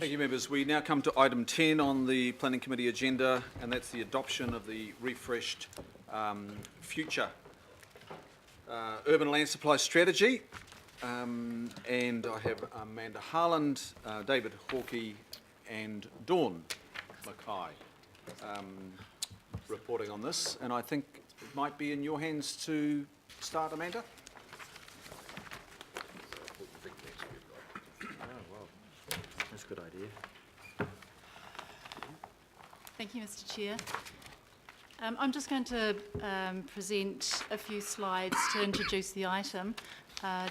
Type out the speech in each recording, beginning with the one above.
Thank you, members. We now come to item 10 on the Planning Committee agenda, and that's the adoption of the refreshed future urban land supply strategy. And I have Amanda Harland, David Hawkey and Dawn Mackay reporting on this. And I think it might be in your hands to start, Amanda. That's a good idea. Thank you, Mr. Chair. I'm just going to present a few slides to introduce the item,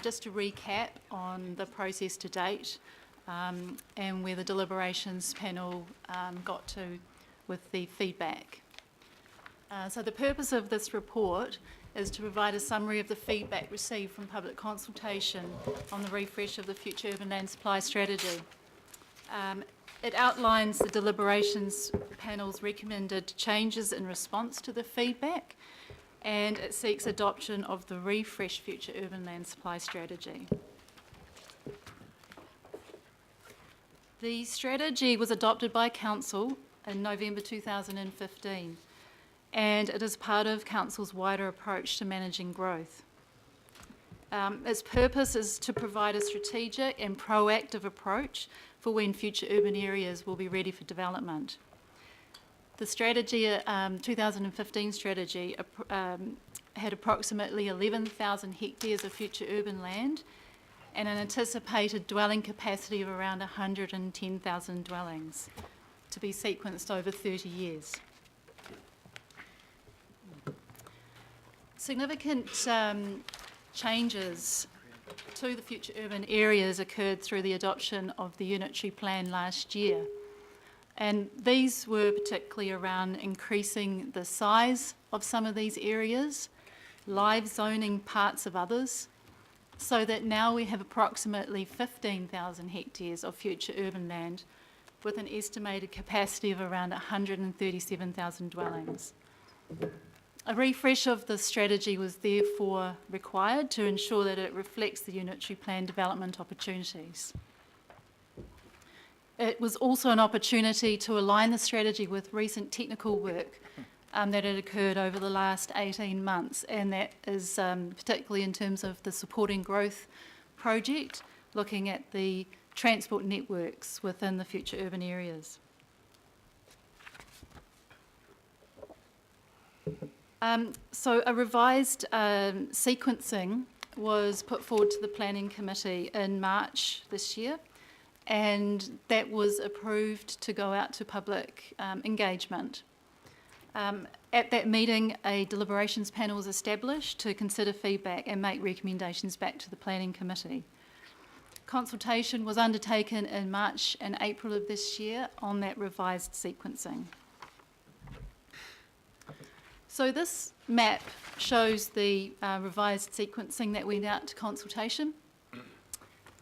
just to recap on the process to date and where the deliberations panel got to with the feedback. So the purpose of this report is to provide a summary of the feedback received from public consultation on the refresh of the future urban land supply strategy. It outlines the deliberations panel's recommended changes in response to the feedback, and it seeks adoption of the refreshed future urban land supply strategy. The strategy was adopted by Council in November 2015, and it is part of Council's wider approach to managing growth. Its purpose is to provide a strategic and proactive approach for when future urban areas will be ready for development. The strategy, 2015 strategy, had approximately 11,000 hectares of future urban land and an anticipated dwelling capacity of around 110,000 dwellings to be sequenced over 30 years. Significant changes to the future urban areas occurred through the adoption of the unitary plan last year. And these were particularly around increasing the size of some of these areas, live zoning parts of others, so that now we have approximately 15,000 hectares of future urban land with an estimated capacity of around 137,000 dwellings. A refresh of the strategy was therefore required to ensure that it reflects the unitary plan development opportunities. It was also an opportunity to align the strategy with recent technical work that had occurred over the last 18 months, and that is particularly in terms of the Supporting Growth project, looking at the transport networks within the future urban areas. So a revised sequencing was put forward to the Planning Committee in March this year, and that was approved to go out to public engagement. At that meeting, a deliberations panel was established to consider feedback and make recommendations back to the Planning Committee. Consultation was undertaken in March and April of this year on that revised sequencing. So this map shows the revised sequencing that went out to consultation.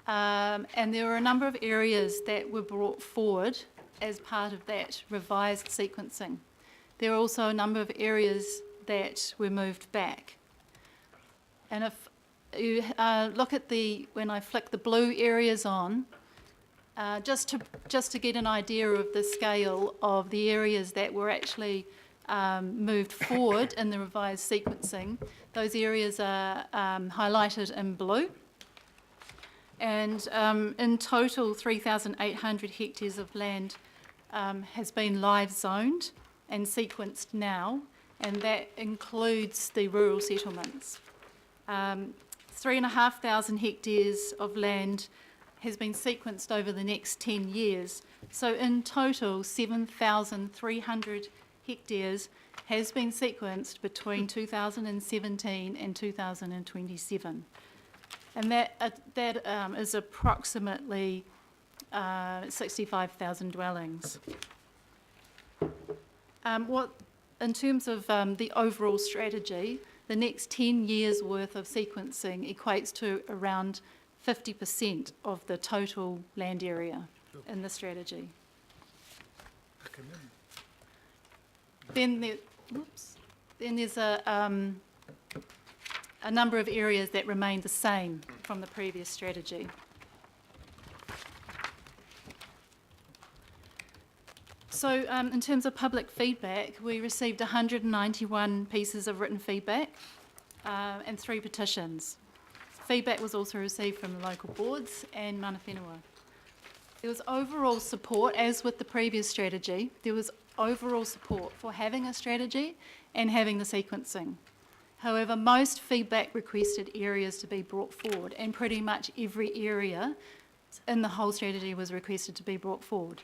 And there were a number of areas that were brought forward as part of that revised sequencing. There are also a number of areas that were moved back. And if you look at when I flick the blue areas on, just to get an idea of the scale of the areas that were actually moved forward in the revised sequencing, those areas are highlighted in blue. And in total, 3,800 hectares of land has been live zoned and sequenced now, and that includes the rural settlements. 3,500 hectares of land has been sequenced over the next 10 years. So in total, 7,300 hectares has been sequenced between 2017 and 2027. And that is approximately 65,000 dwellings. In terms of the overall strategy, the next 10 years worth of sequencing equates to around 50% of the total land area in the strategy. Then there's a number of areas that remain the same from the previous strategy. So in terms of public feedback, we received 191 pieces of written feedback and 3 petitions. Feedback was also received from the local boards and mana whenua. There was overall support, as with the previous strategy, there was overall support for having a strategy and having the sequencing. However, most feedback requested areas to be brought forward, and pretty much every area in the whole strategy was requested to be brought forward.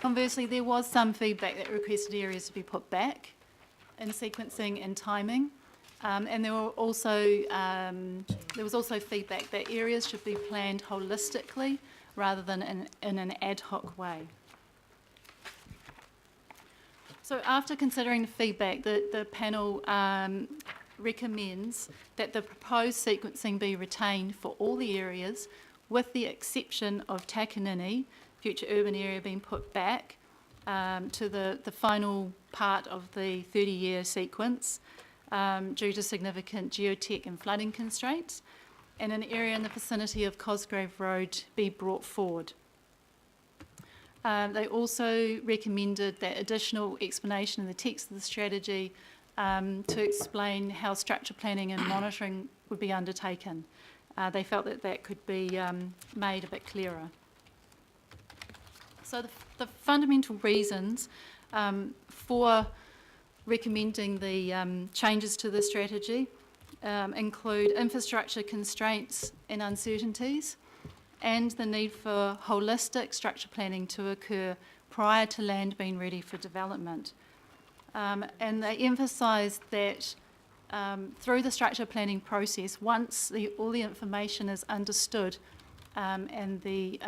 Conversely, there was some feedback that requested areas to be put back in sequencing and timing, and there was also feedback that areas should be planned holistically rather than in an ad hoc way. So after considering the feedback, the panel recommends that the proposed sequencing be retained for all the areas, with the exception of Takanini, future urban area, being put back to the final part of the 30-year sequence due to significant geotech and flooding constraints, and an area in the vicinity of Cosgrave Road be brought forward. They also recommended that additional explanation in the text of the strategy to explain how structure planning and monitoring would be undertaken. They felt that that could be made a bit clearer. So the fundamental reasons for recommending the changes to the strategy include infrastructure constraints and uncertainties, and the need for holistic structure planning to occur prior to land being ready for development. And they emphasised that through the structure planning process, once all the information is understood and the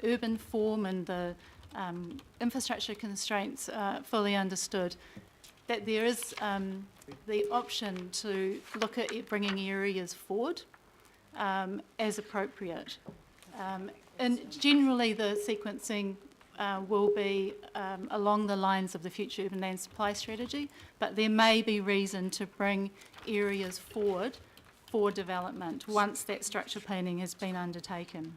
urban form and the infrastructure constraints are fully understood, that there is the option to look at bringing areas forward as appropriate. And generally the sequencing will be along the lines of the future urban land supply strategy, but there may be reason to bring areas forward for development once that structure planning has been undertaken.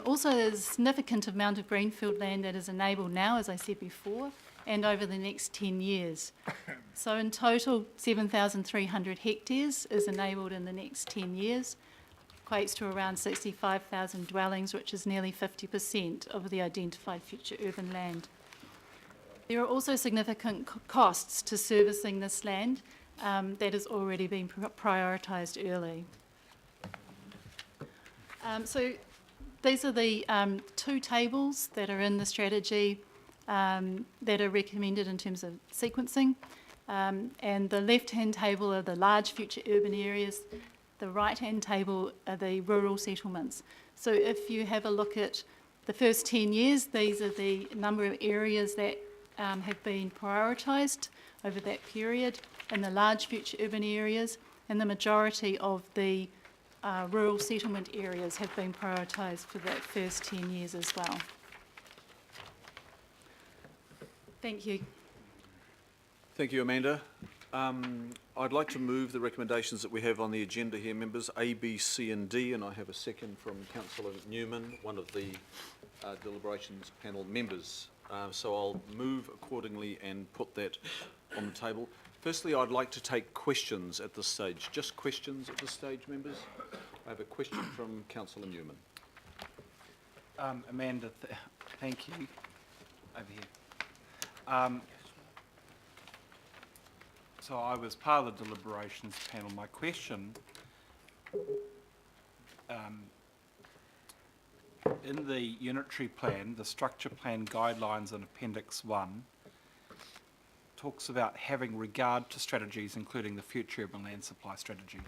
Also, there's a significant amount of greenfield land that is enabled now, as I said before, and over the next 10 years. So in total, 7,300 hectares is enabled in the next 10 years, equates to around 65,000 dwellings, which is nearly 50% of the identified future urban land. There are also significant costs to servicing this land that has already been prioritised early. So these are the 2 tables that are in the strategy that are recommended in terms of sequencing. And the left-hand table are the large future urban areas. The right-hand table are the rural settlements. So if you have a look at the first 10 years, these are the number of areas that have been prioritised over that period in the large future urban areas, and the majority of the rural settlement areas have been prioritised for that first 10 years as well. Thank you. Thank you, Amanda. I'd like to move the recommendations that we have on the agenda here, members, A, B, C and D, and I have a second from Councillor Newman, one of the deliberations panel members. So I'll move accordingly and put that on the table. Firstly, I'd like to take questions at this stage. Just questions at this stage, members. I have a question from Councillor Newman. Amanda, thank you. Over here. So I was part of the deliberations panel. My question, in the unitary plan, the structure plan guidelines in Appendix 1 talks about having regard to strategies, including the future urban land supply strategy,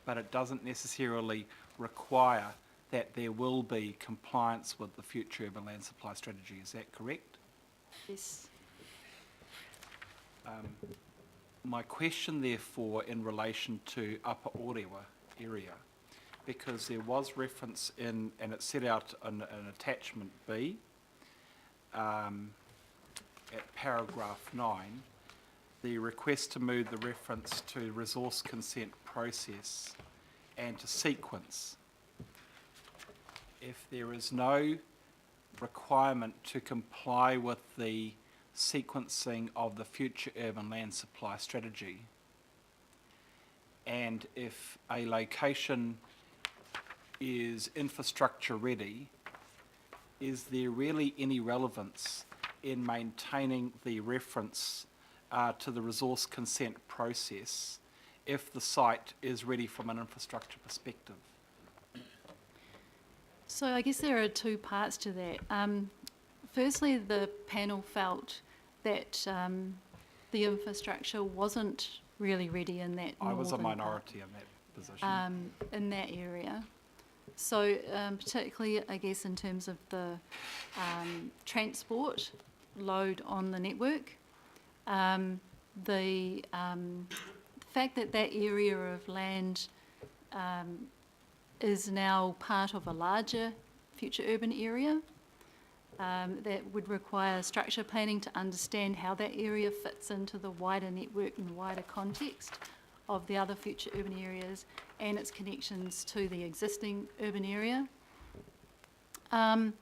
but it doesn't necessarily require that there will be compliance with the future urban land supply strategy. Is that correct? Yes. My question, therefore, in relation to Upper Orewa area, because there was reference in, and it's set out in attachment B, at paragraph 9, the request to move the reference to resource consent process and to sequence. If there is no requirement to comply with the sequencing of the future urban land supply strategy? And if a location is infrastructure ready, is there really any relevance in maintaining the reference to the resource consent process if the site is ready from an infrastructure perspective? So I guess there are two parts to that. Firstly, the panel felt that the infrastructure wasn't really ready in that I was a northern part. minority in that position. In that area. So particularly, I guess, in terms of the transport load on the network, the fact that that area of land is now part of a larger future urban area that would require structure planning to understand how that area fits into the wider network and wider context of the other future urban areas and its connections to the existing urban area. And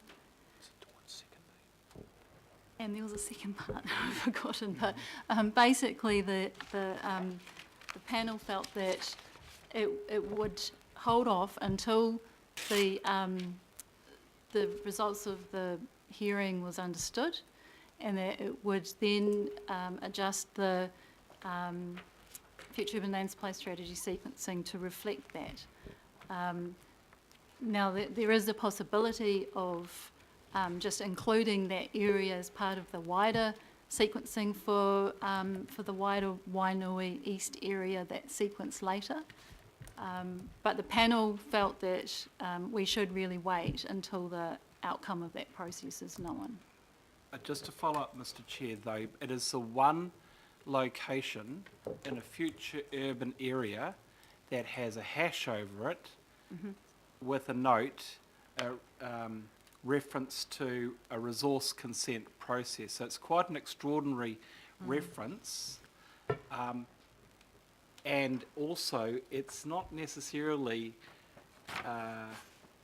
there was a second part I've forgotten, but basically the panel felt that it would hold off until the results of the hearing was understood, and that it would then adjust the future urban land supply strategy sequencing to reflect that. Now, there is the possibility of just including that area as part of the wider sequencing for the wider Wainui East area that's sequenced later. But the panel felt that we should really wait until the outcome of that process is known. Just to follow up, Mr. Chair, though, it is the one location in a future urban area that has a hash over it with a note, reference to a resource consent process. So it's quite an extraordinary reference. And also, it's not necessarily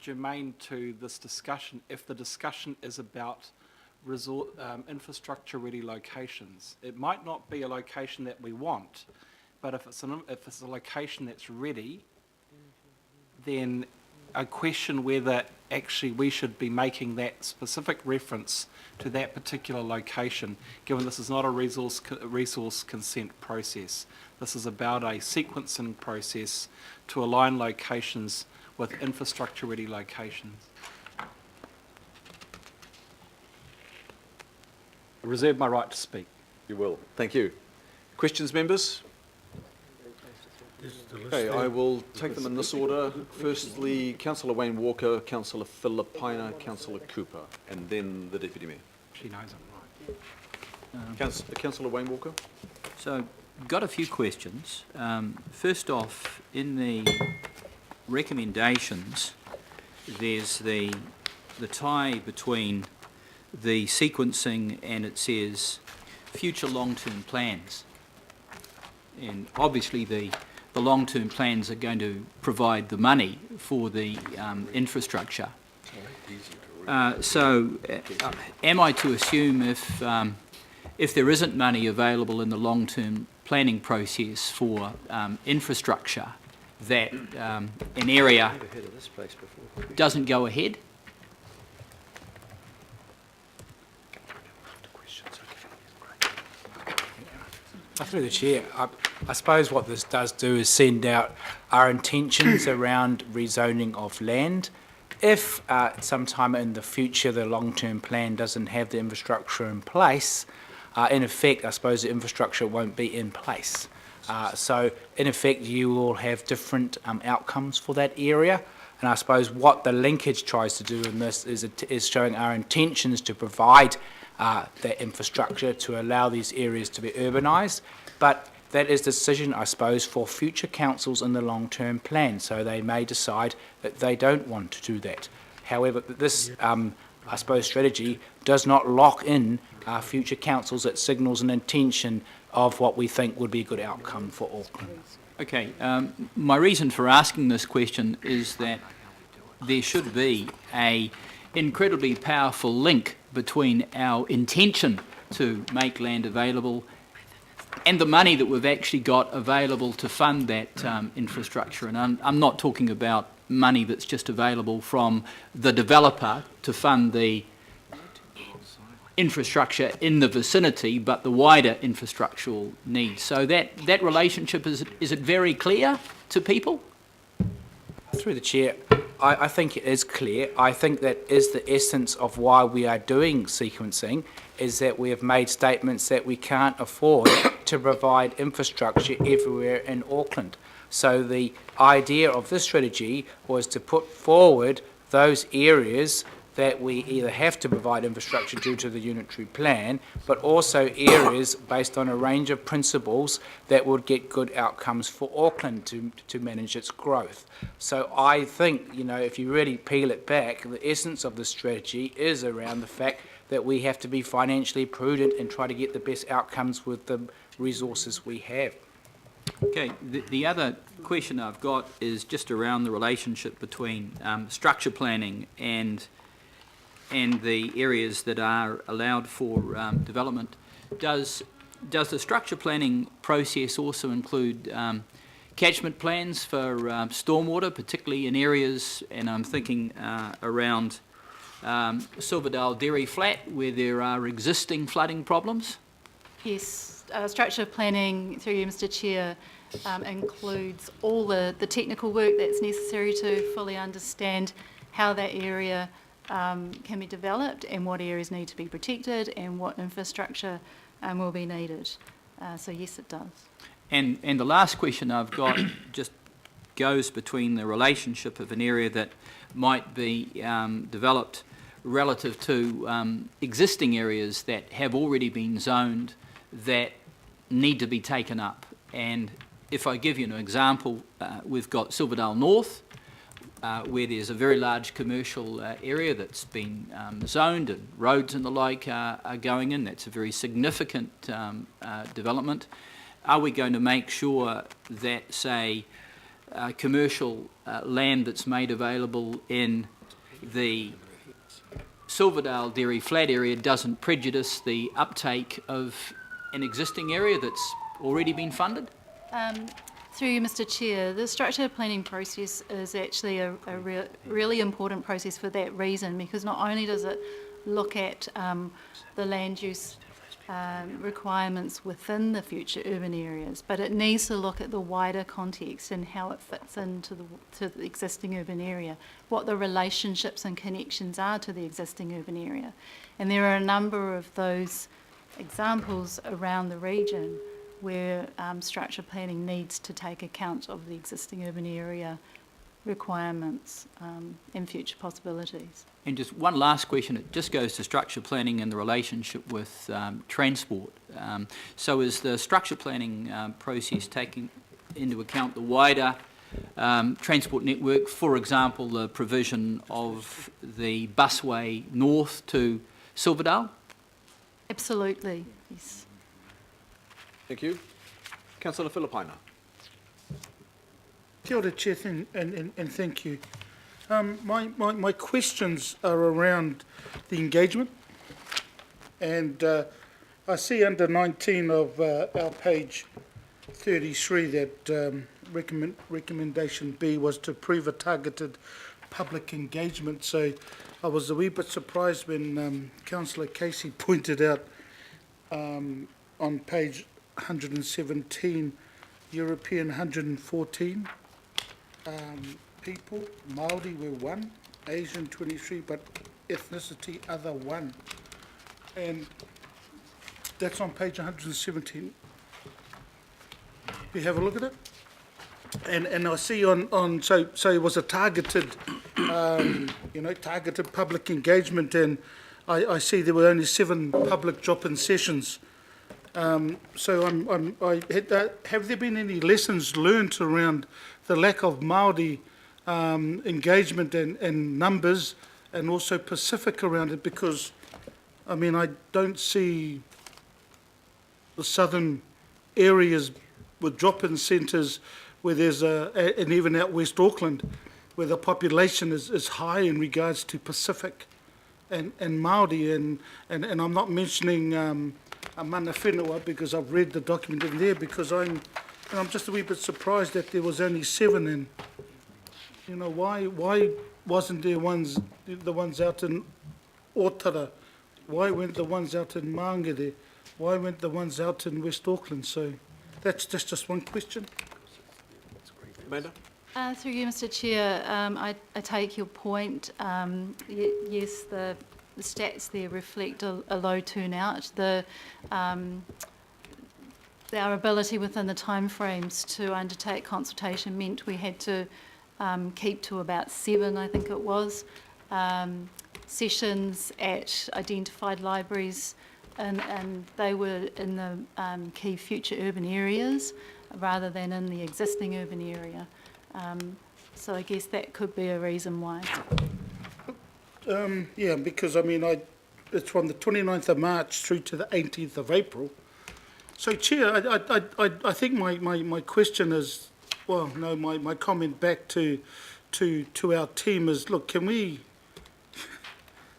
germane to this discussion if the discussion is about infrastructure-ready locations. It might not be a location that we want, but if it's a location that's ready, then a question whether actually we should be making that specific reference to that particular location, given this is not a resource consent process. This is about a sequencing process to align locations with infrastructure-ready locations. I reserve my right to speak. You will. Thank you. Questions, members? Okay, I will take them in this order. Firstly, Councillor Wayne Walker, Councillor Filipina, Councillor Cooper, and then the Deputy Mayor. She knows I'm right. Councillor Wayne Walker. So, got a few questions. First off, in the recommendations, there's the tie between the sequencing and it says future long-term plans. And obviously the long-term plans are going to provide the money for the infrastructure. So am I to assume if there isn't money available in the long-term planning process for infrastructure, that an area doesn't go ahead? Through the chair, I suppose what this does do is send out our intentions around rezoning of land. If sometime in the future the long-term plan doesn't have the infrastructure in place, in effect, I suppose the infrastructure won't be in place. So in effect, you will have different outcomes for that area. And I suppose what the linkage tries to do in this is showing our intentions to provide that infrastructure to allow these areas to be urbanised. But that is a decision, I suppose, for future councils in the long-term plan. So they may decide that they don't want to do that. However, this, I suppose, strategy does not lock in future councils. It signals an intention of what we think would be a good outcome for Auckland. Okay, my reason for asking this question is that there should be a incredibly powerful link between our intention to make land available and the money that we've actually got available to fund that infrastructure. And I'm not talking about money that's just available from the developer to fund the infrastructure in the vicinity, but the wider infrastructural needs. So that relationship, is it very clear to people? Through the chair, I think it is clear. I think that is the essence of why we are doing sequencing, is that we have made statements that we can't afford to provide infrastructure everywhere in Auckland. So the idea of this strategy was to put forward those areas that we either have to provide infrastructure due to the unitary plan, but also areas based on a range of principles that would get good outcomes for Auckland to manage its growth. So I think, you know, if you really peel it back, the essence of the strategy is around the fact that we have to be financially prudent and try to get the best outcomes with the resources we have. Okay, the other question I've got is just around the relationship between structure planning and the areas that are allowed for development. Does the structure planning process also include catchment plans for stormwater, particularly in areas, and I'm thinking around Silverdale Dairy Flat, where there are existing flooding problems? Yes, structure planning, through you, Mr Chair, includes all the technical work that's necessary to fully understand how that area can be developed and what areas need to be protected and what infrastructure will be needed. So yes, it does. And the last question I've got just goes between the relationship of an area that might be developed relative to existing areas that have already been zoned that need to be taken up. And if I give you an example, we've got Silverdale North, where there's a very large commercial area that's been zoned and roads and the like are going in. That's a very significant development. Are we going to make sure that, say, commercial land that's made available in the Silverdale Dairy Flat area doesn't prejudice the uptake of an existing area that's already been funded? Through you, Mr Chair, the structure planning process is actually a really important process for that reason, because not only does it look at the land use requirements within the future urban areas, but it needs to look at the wider context and how it fits into the existing urban area, what the relationships and connections are to the existing urban area. And there are a number of those examples around the region where structure planning needs to take account of the existing urban area requirements and future possibilities. And just one last question, it just goes to structure planning and the relationship with transport. So is the structure planning process taking into account the wider transport network, for example, the provision of the busway north to Silverdale? Absolutely, yes. Thank you. Councillor Filipina. Kia ora, Chair, and thank you. My questions are around the engagement, and I see under 19 of our page 33 that recommendation B was to approve a targeted public engagement. So I was a wee bit surprised when Councillor Casey pointed out on page 117, European 114 people, Māori were 1, Asian 23, but ethnicity other 1. And that's on page 117. You have a look at it? And I see on so it was a targeted, targeted public engagement, and I see there were only 7 public drop-in sessions. So have there been any lessons learnt around the lack of Māori engagement and numbers, and also Pacific around it? Because, I mean, I don't see the southern areas with drop-in centres where there's and even out West Auckland, where the population is high in regards to Pacific. and Māori, and I'm not mentioning a mana whenua because I've read the document in there, because I'm just a wee bit surprised that there was only 7, and you know, why wasn't there the ones out in Otara? Why weren't the ones out in Māngere? Why weren't the ones out in West Auckland? So that's just one question. Amanda? Through you, Mr Chair, I take your point. Yes, the stats there reflect a low turnout. Our ability within the timeframes to undertake consultation meant we had to keep to about 7, I think it was, sessions at identified libraries, and they were in the key future urban areas rather than in the existing urban area. So I guess that could be a reason why. Yeah, because I mean, it's from the 29th of March through to the 18th of April. So, Chair, I think my question is, well, no, my comment back to our team is, look, can we?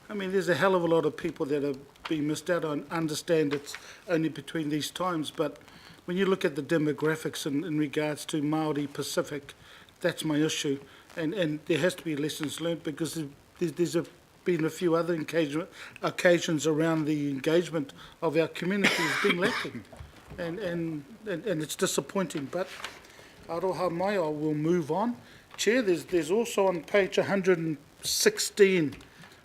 I mean, there's a hell of a lot of people that have been missed out. I understand it's only between these times, but when you look at the demographics in regards to Māori Pacific, that's my issue, and there has to be lessons learned, because there's been a few other occasions around the engagement of our community has been lacking, and it's disappointing. But aroha mai, I will move on. Chair, there's also on page 116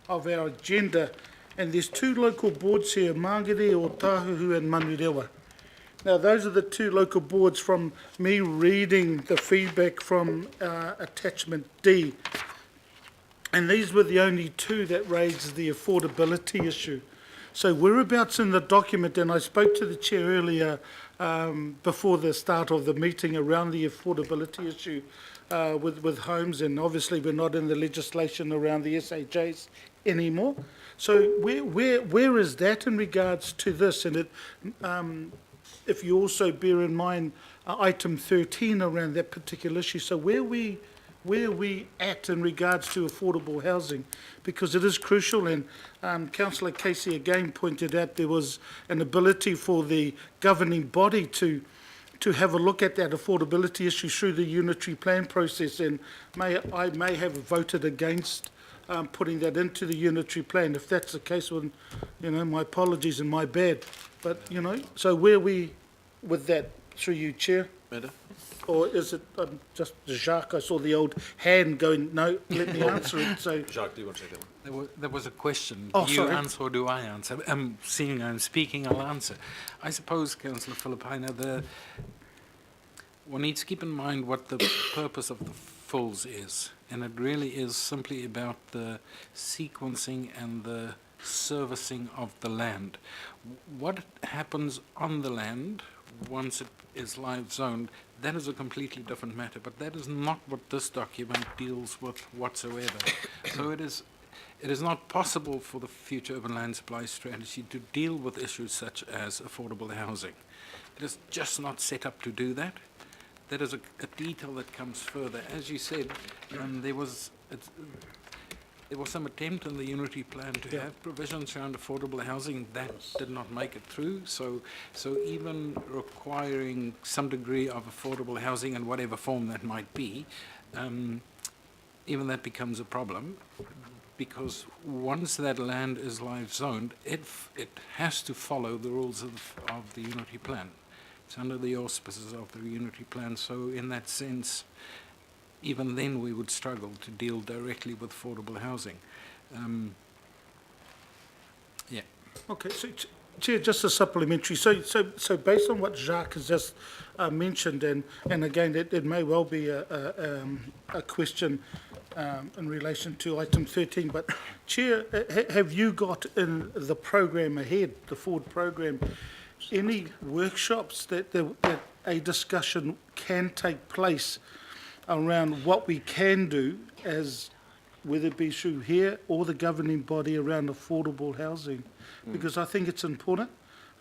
of our agenda, and there's 2 local boards here, Māngere, Otahuhu and Manurewa. Now, those are the 2 local boards from me reading the feedback from attachment D. And these were the only 2 that raised the affordability issue. So whereabouts in the document, and I spoke to the chair earlier before the start of the meeting around the affordability issue with homes, and obviously we're not in the legislation around the SHAs anymore. So where is that in regards to this? And it, if you also bear in mind item 13 around that particular issue, so where are we at in regards to affordable housing? Because it is crucial, and Councillor Casey again pointed out there was an ability for the governing body to have a look at that affordability issue through the unitary plan process, and I may have voted against putting that into the unitary plan. If that's the case, well, you know, my apologies and my bad. But, you know, so where are we with that, through you, Chair? Amanda? Or is it just Jacques? I saw the old hand going, no, let me answer it. So, Jacques, do you want to take that one? There was a question. Oh, Do you sorry. answer or do I answer? Seeing I'm speaking, I'll answer. I suppose, Councillor Filipina, one needs to keep in mind what the purpose of the fulls is. And it really is simply about the sequencing and the servicing of the land. What happens on the land once it is live zoned, that is a completely different matter, but that is not what this document deals with whatsoever. So it is not possible for the future urban land supply strategy to deal with issues such as affordable housing. It is just not set up to do that. That is a detail that comes further. As you said, there was some attempt in the unity plan to have provisions around affordable housing. That did not make it through. So even requiring some degree of affordable housing in whatever form that might be, even that becomes a problem, because once that land is live zoned, it has to follow the rules of the unity plan. It's under the auspices of the unity plan. So in that sense, even then we would struggle to deal directly with affordable housing. okay, so Chair, just a supplementary. So based on what Jacques has just mentioned, and again, it may well be a question in relation to item 13, but Chair, have you got in the program ahead, the forward program, any workshops that a discussion can take place around what we can do, as whether it be through here or the governing body, around affordable housing? Because I think it's important.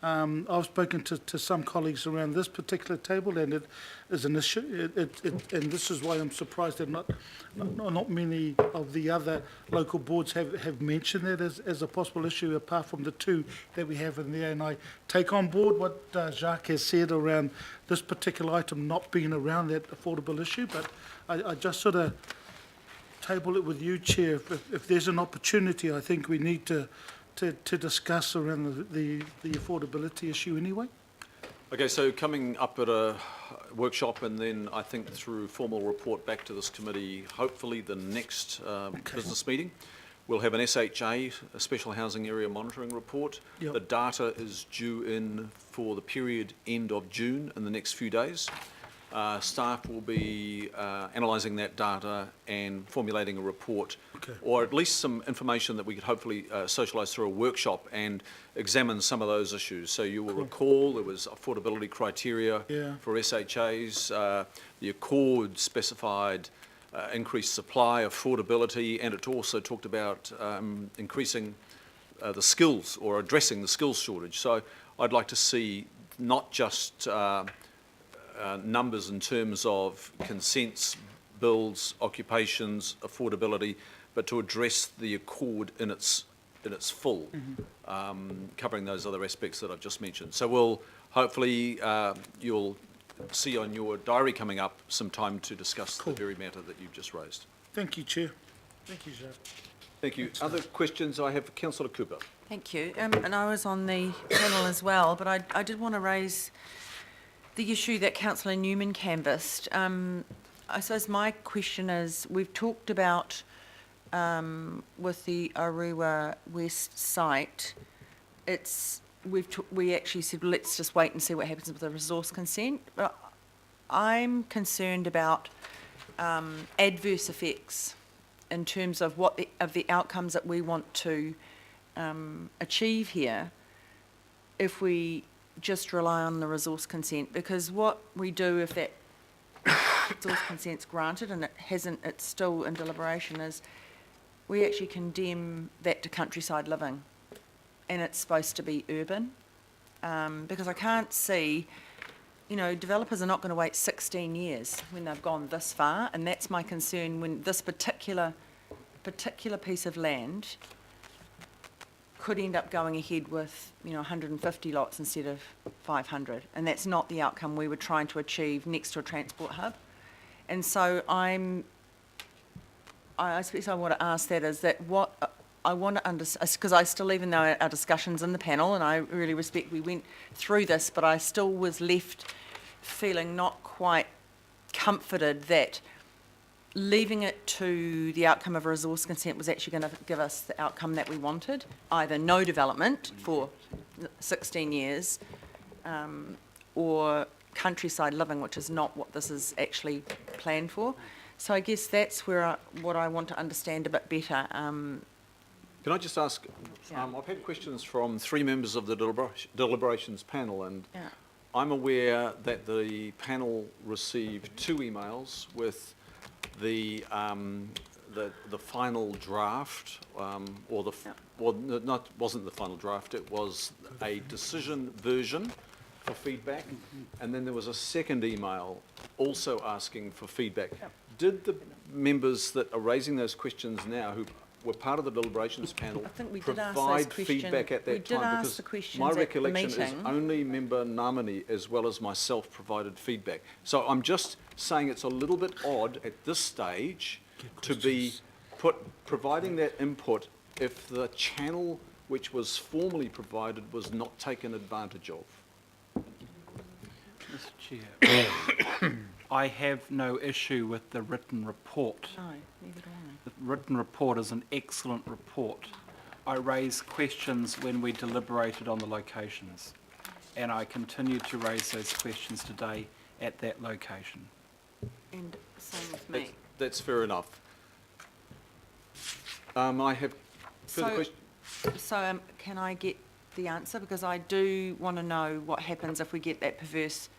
I've spoken to some colleagues around this particular table, and it is an issue. And this is why I'm surprised that not many of the other local boards have mentioned that as a possible issue, apart from the two that we have in there. And I take on board what Jacques has said around this particular item not being around that affordable issue, but I just sort of table it with you, Chair. If there's an opportunity, I think we need to discuss around the affordability issue anyway. Okay, so coming up at a workshop and then I think through formal report back to this committee, hopefully the next business meeting, we'll have an SHA, a Special Housing Area Monitoring Report. Yep. The data is due in for the period end of June in the next few days. Staff will be analysing that data and formulating a report, or at least some information that we could hopefully socialise through a workshop and examine some of those issues. So you will recall there was affordability criteria for SHAs. The Accord specified increased supply, affordability, and it also talked about increasing the skills or addressing the skills shortage. So I'd like to see not just numbers in terms of consents, builds, occupations, affordability, but to address the Accord in its full, covering those other aspects that I've just mentioned. So we'll hopefully you'll see on your diary coming up some time to discuss the very matter that you've just raised. Thank you, Chair. Thank you, Jacques. Thank you. Other questions I have for Councillor Cooper. Thank you. And I was on the panel as well, but I did want to raise the issue that Councillor Newman canvassed. I suppose my question is, we've talked about with the Arua West site, we actually said let's just wait and see what happens with the resource consent. But I'm concerned about adverse effects in terms of the outcomes that we want to achieve here if we just rely on the resource consent, because what we do if that resource consent's granted and it's still in deliberation, is we actually condemn that to countryside living, and it's supposed to be urban, because I can't see, developers are not going to wait 16 years when they've gone this far, and that's my concern when this particular piece of land could end up going ahead with 150 lots instead of 500, and that's not the outcome we were trying to achieve next to a transport hub. And so I suppose I want to ask that is that what I want to understand, because I still, even though our discussions in the panel, and I really respect we went through this, but I still was left feeling not quite comforted that leaving it to the outcome of a resource consent was actually going to give us the outcome that we wanted, either no development for 16 years or countryside living, which is not what this is actually planned for. So I guess that's where what I want to understand a bit better. Can I just ask, I've had questions from 3 members of the deliberations panel, and I'm aware that the panel received 2 emails with the final draft, wasn't the final draft, it was a decision version for feedback, and then there was a second email also asking for feedback. Did the members that are raising those questions now, who were part of the deliberations panel, provide feedback at that time? Because my recollection is only member Namani as well as myself provided feedback. So I'm just saying it's a little bit odd at this stage to be providing that input if the channel which was formally provided was not taken advantage of. Mr. Chair, I have no issue with the written report. No, neither do I. The written report is an excellent report. I raised questions when we deliberated on the locations, and I continue to raise those questions today at that location. And same with me. That's fair enough. I have further questions. So can I get the answer? Because I do want to know what happens if we get that perverse.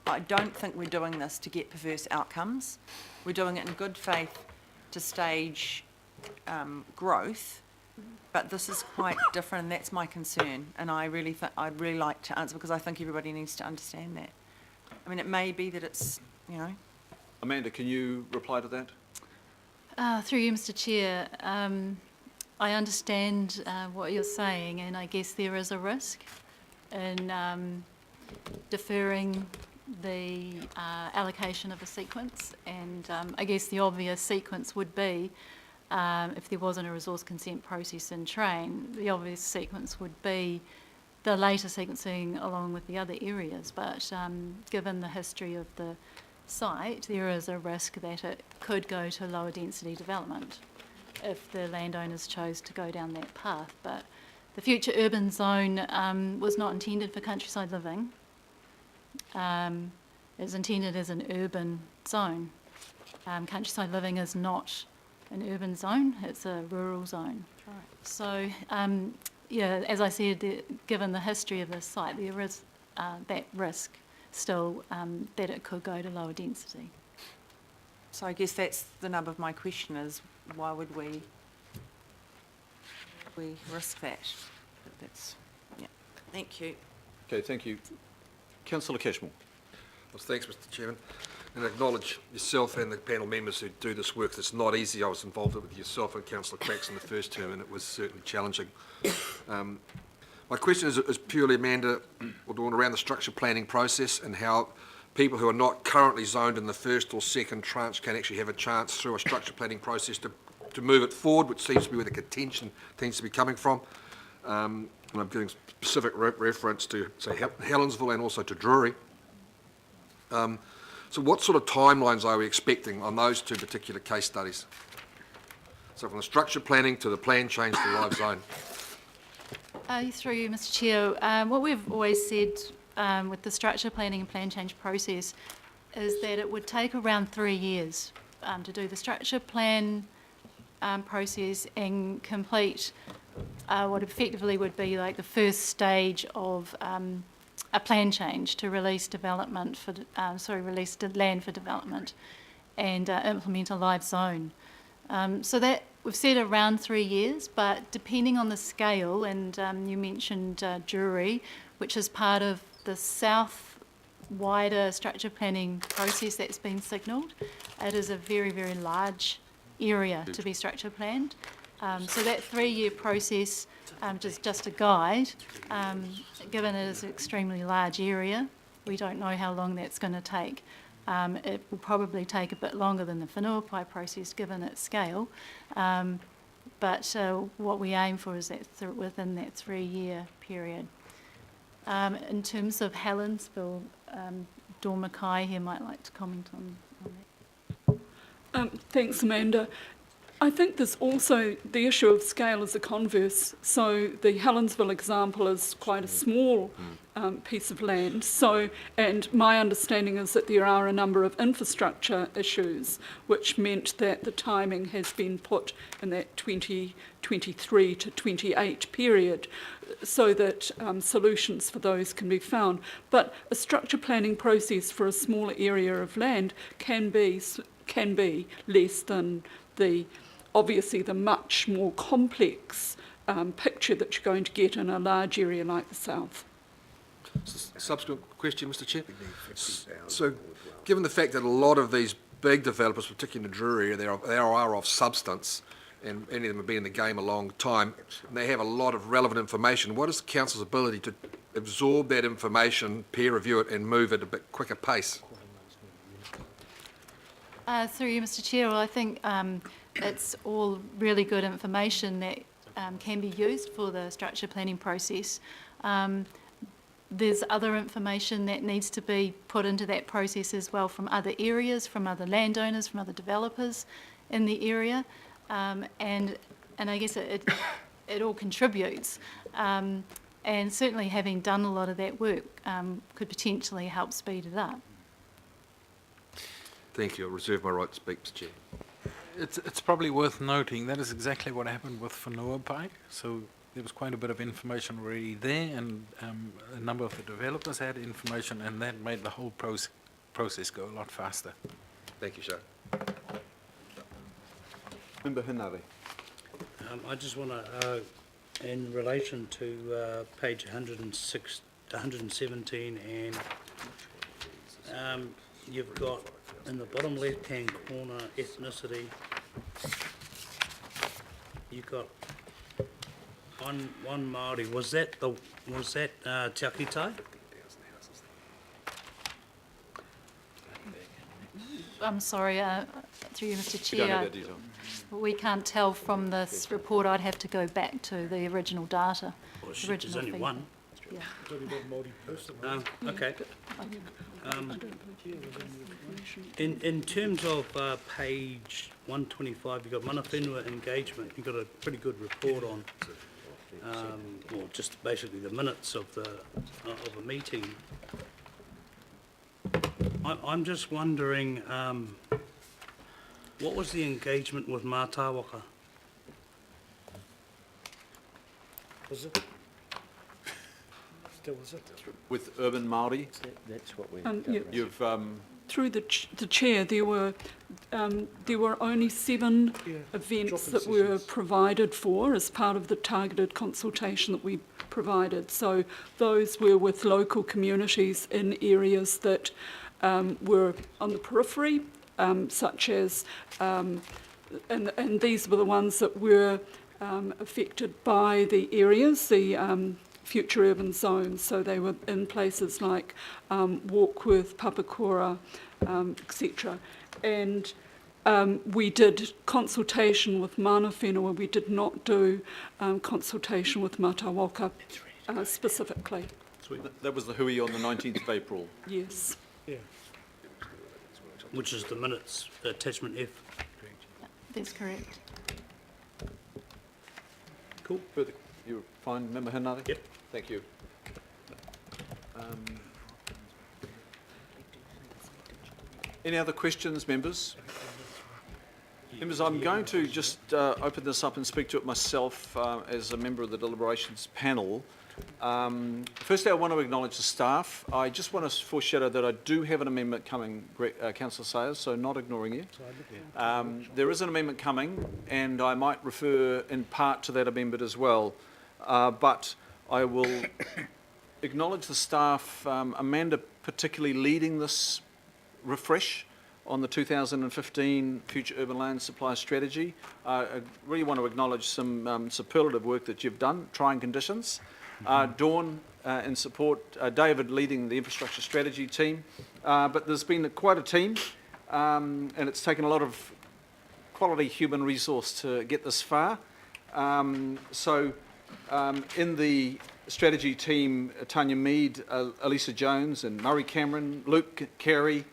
I don't think we're doing this to get perverse outcomes. We're doing it in good faith to stage growth, But this is quite different, and that's my concern, and I'd really like to answer, because I think everybody needs to understand that. I mean, it may be that it's, you know, Amanda, can you reply to that? Through you, Mr. Chair, I understand what you're saying, and I guess there is a risk in deferring the allocation of a sequence, and I guess the obvious sequence would be, if there wasn't a resource consent process in train, the obvious sequence would be the later sequencing along with the other areas, but given the history of the site, there is a risk that it could go to lower density development if the landowners chose to go down that path. But the future urban zone was not intended for countryside living. It's intended as an urban zone. Countryside living is not an urban zone, it's a rural zone. right. So, yeah, as I said, given the history of this site, there is that risk still that it could go to lower density. So I guess that's the nub of my question, is why would we risk that? That's, yeah, thank you. Okay, thank you. Councillor Cashmore. Well, thanks, Mr. Chairman, and acknowledge yourself and the panel members who do this work. It's not easy. I was involved with yourself and Councillor Cracks in the first term, and it was certainly challenging. My question is purely, Amanda, or Dawn, around the structure planning process and how people who are not currently zoned in the first or second tranche can actually have a chance through a structure planning process to move it forward, which seems to be where the contention tends to be coming from. And I'm giving specific reference to, say, Helensville and also to Drury. So what sort of timelines are we expecting on those two particular case studies? So from the structure planning to the plan change to live zone. Through you, Mr. Chair, what we've always said with the structure planning and plan change process is that it would take around 3 years to do the structure plan process and complete what effectively would be like the first stage of a plan change to release development for, release land for development and implement a live zone. So that we've said around 3 years, but depending on the scale, and you mentioned Drury, which is part of the south wider structure planning process that's been signalled. It is a very, very large area to be structure planned. So that 3-year process, just a guide, given it is an extremely large area, we don't know how long that's going to take. It will probably take a bit longer than the Whenuapai process given its scale, but what we aim for is that within that 3-year period. In terms of Helensville, Dawn Mackay here might like to comment on that. Thanks, Amanda. I think there's also the issue of scale as a converse. So the Helensville example is quite a small piece of land. So, and my understanding is that there are a number of infrastructure issues, which meant that the timing has been put in that 2023 to 28 period, so that solutions for those can be found. But a structure planning process for a smaller area of land can be less than obviously the much more complex picture that you're going to get in a large area like the south. Subsequent question, Mr. Chair. So, given the fact that a lot of these big developers, particularly in the Drury area, they are of substance, and many of them have been in the game a long time, and they have a lot of relevant information, what is the council's ability to absorb that information, peer review it, and move at a bit quicker pace? Through you, Mr. Chair, well, I think it's all really good information that can be used for the structure planning process. There's other information that needs to be put into that process as well from other areas, from other landowners, from other developers in the area, and I guess it all contributes. And certainly having done a lot of that work could potentially help speed it up. Thank you. I'll reserve my right to speak, Mr. Chair. It's probably worth noting that is exactly what happened with Whenuapai. So there was quite a bit of information already there, and a number of the developers had information, and that made the whole process go a lot faster. Thank you, sir. Member Hinari. I just want to, in relation to page 106, 117, and you've got in the bottom left-hand corner ethnicity. You've got one Māori. Was that Te Aki Tai? I'm sorry, through you, Mr. We don't have Chair. that detail. We can't tell from this report. I'd have to go back to the original data. Well, there's original only feedback. one. Yeah. Okay. I don't believe the information. In terms of page 125, you've got mana whenua engagement. You've got a pretty good report on, well, just basically the minutes of a meeting. I'm just wondering, what was the engagement with Mātāwaka? Was it? Still was it? With urban Māori, That's what we. Yeah. you've, Through the chair, there were only 7 events that were provided for as part of the targeted consultation that we provided. So those were with local communities in areas that were on the periphery, such as, and these were the ones that were affected by the areas, the future urban zones. So they were in places like Warkworth, Papakura, etc. And we did consultation with mana whenua. We did not do consultation with Mātāwaka specifically. that was the hui on the 19th of April. Yes. Yeah. Which is the minutes, attachment F. That's correct. Cool. Further, you're fine, Member Hinari? Yep. Thank you. Any other questions, members? Members, I'm going to just open this up and speak to it myself as a member of the deliberations panel. Firstly, I want to acknowledge the staff. I just want to foreshadow that I do have an amendment coming, Councillor Sayers, so not ignoring you. There is an amendment coming, and I might refer in part to that amendment as well. But I will acknowledge the staff, Amanda particularly leading this refresh on the 2015 Future Urban Land Supply Strategy. I really want to acknowledge some superlative work that you've done, trying conditions. Dawn in support, David leading the infrastructure strategy team. But there's been quite a team, and it's taken a lot of quality human resource to get this far. In the strategy team, Tanya Mead, Elisa Jones and Murray Cameron, Luke Carey,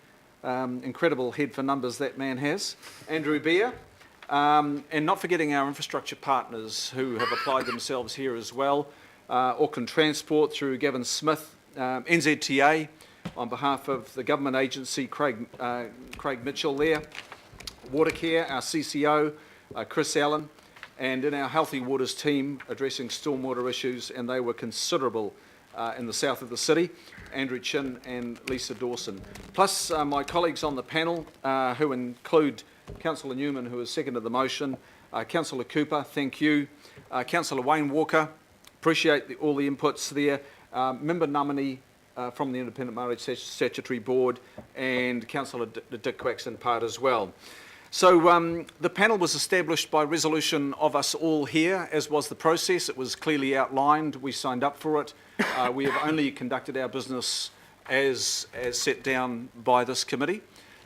incredible head for numbers that man has, Andrew Beer, and not forgetting our infrastructure partners who have applied themselves here as well, Auckland Transport through Gavin Smith, NZTA on behalf of the government agency, Craig Mitchell there, Watercare, our CCO, Chris Allen, and in our Healthy Waters team addressing stormwater issues, and they were considerable in the south of the city, Andrew Chin and Lisa Dawson. Plus my colleagues on the panel who include Councillor Newman, who has seconded the motion, Councillor Cooper, thank you, Councillor Wayne Walker, appreciate all the inputs there, Member Namani from the Independent Māori Statutory Board, and Councillor Dick Quacks in part as well. So the panel was established by resolution of us all here, as was the process. It was clearly outlined. We signed up for it. We have only conducted our business as set down by this committee.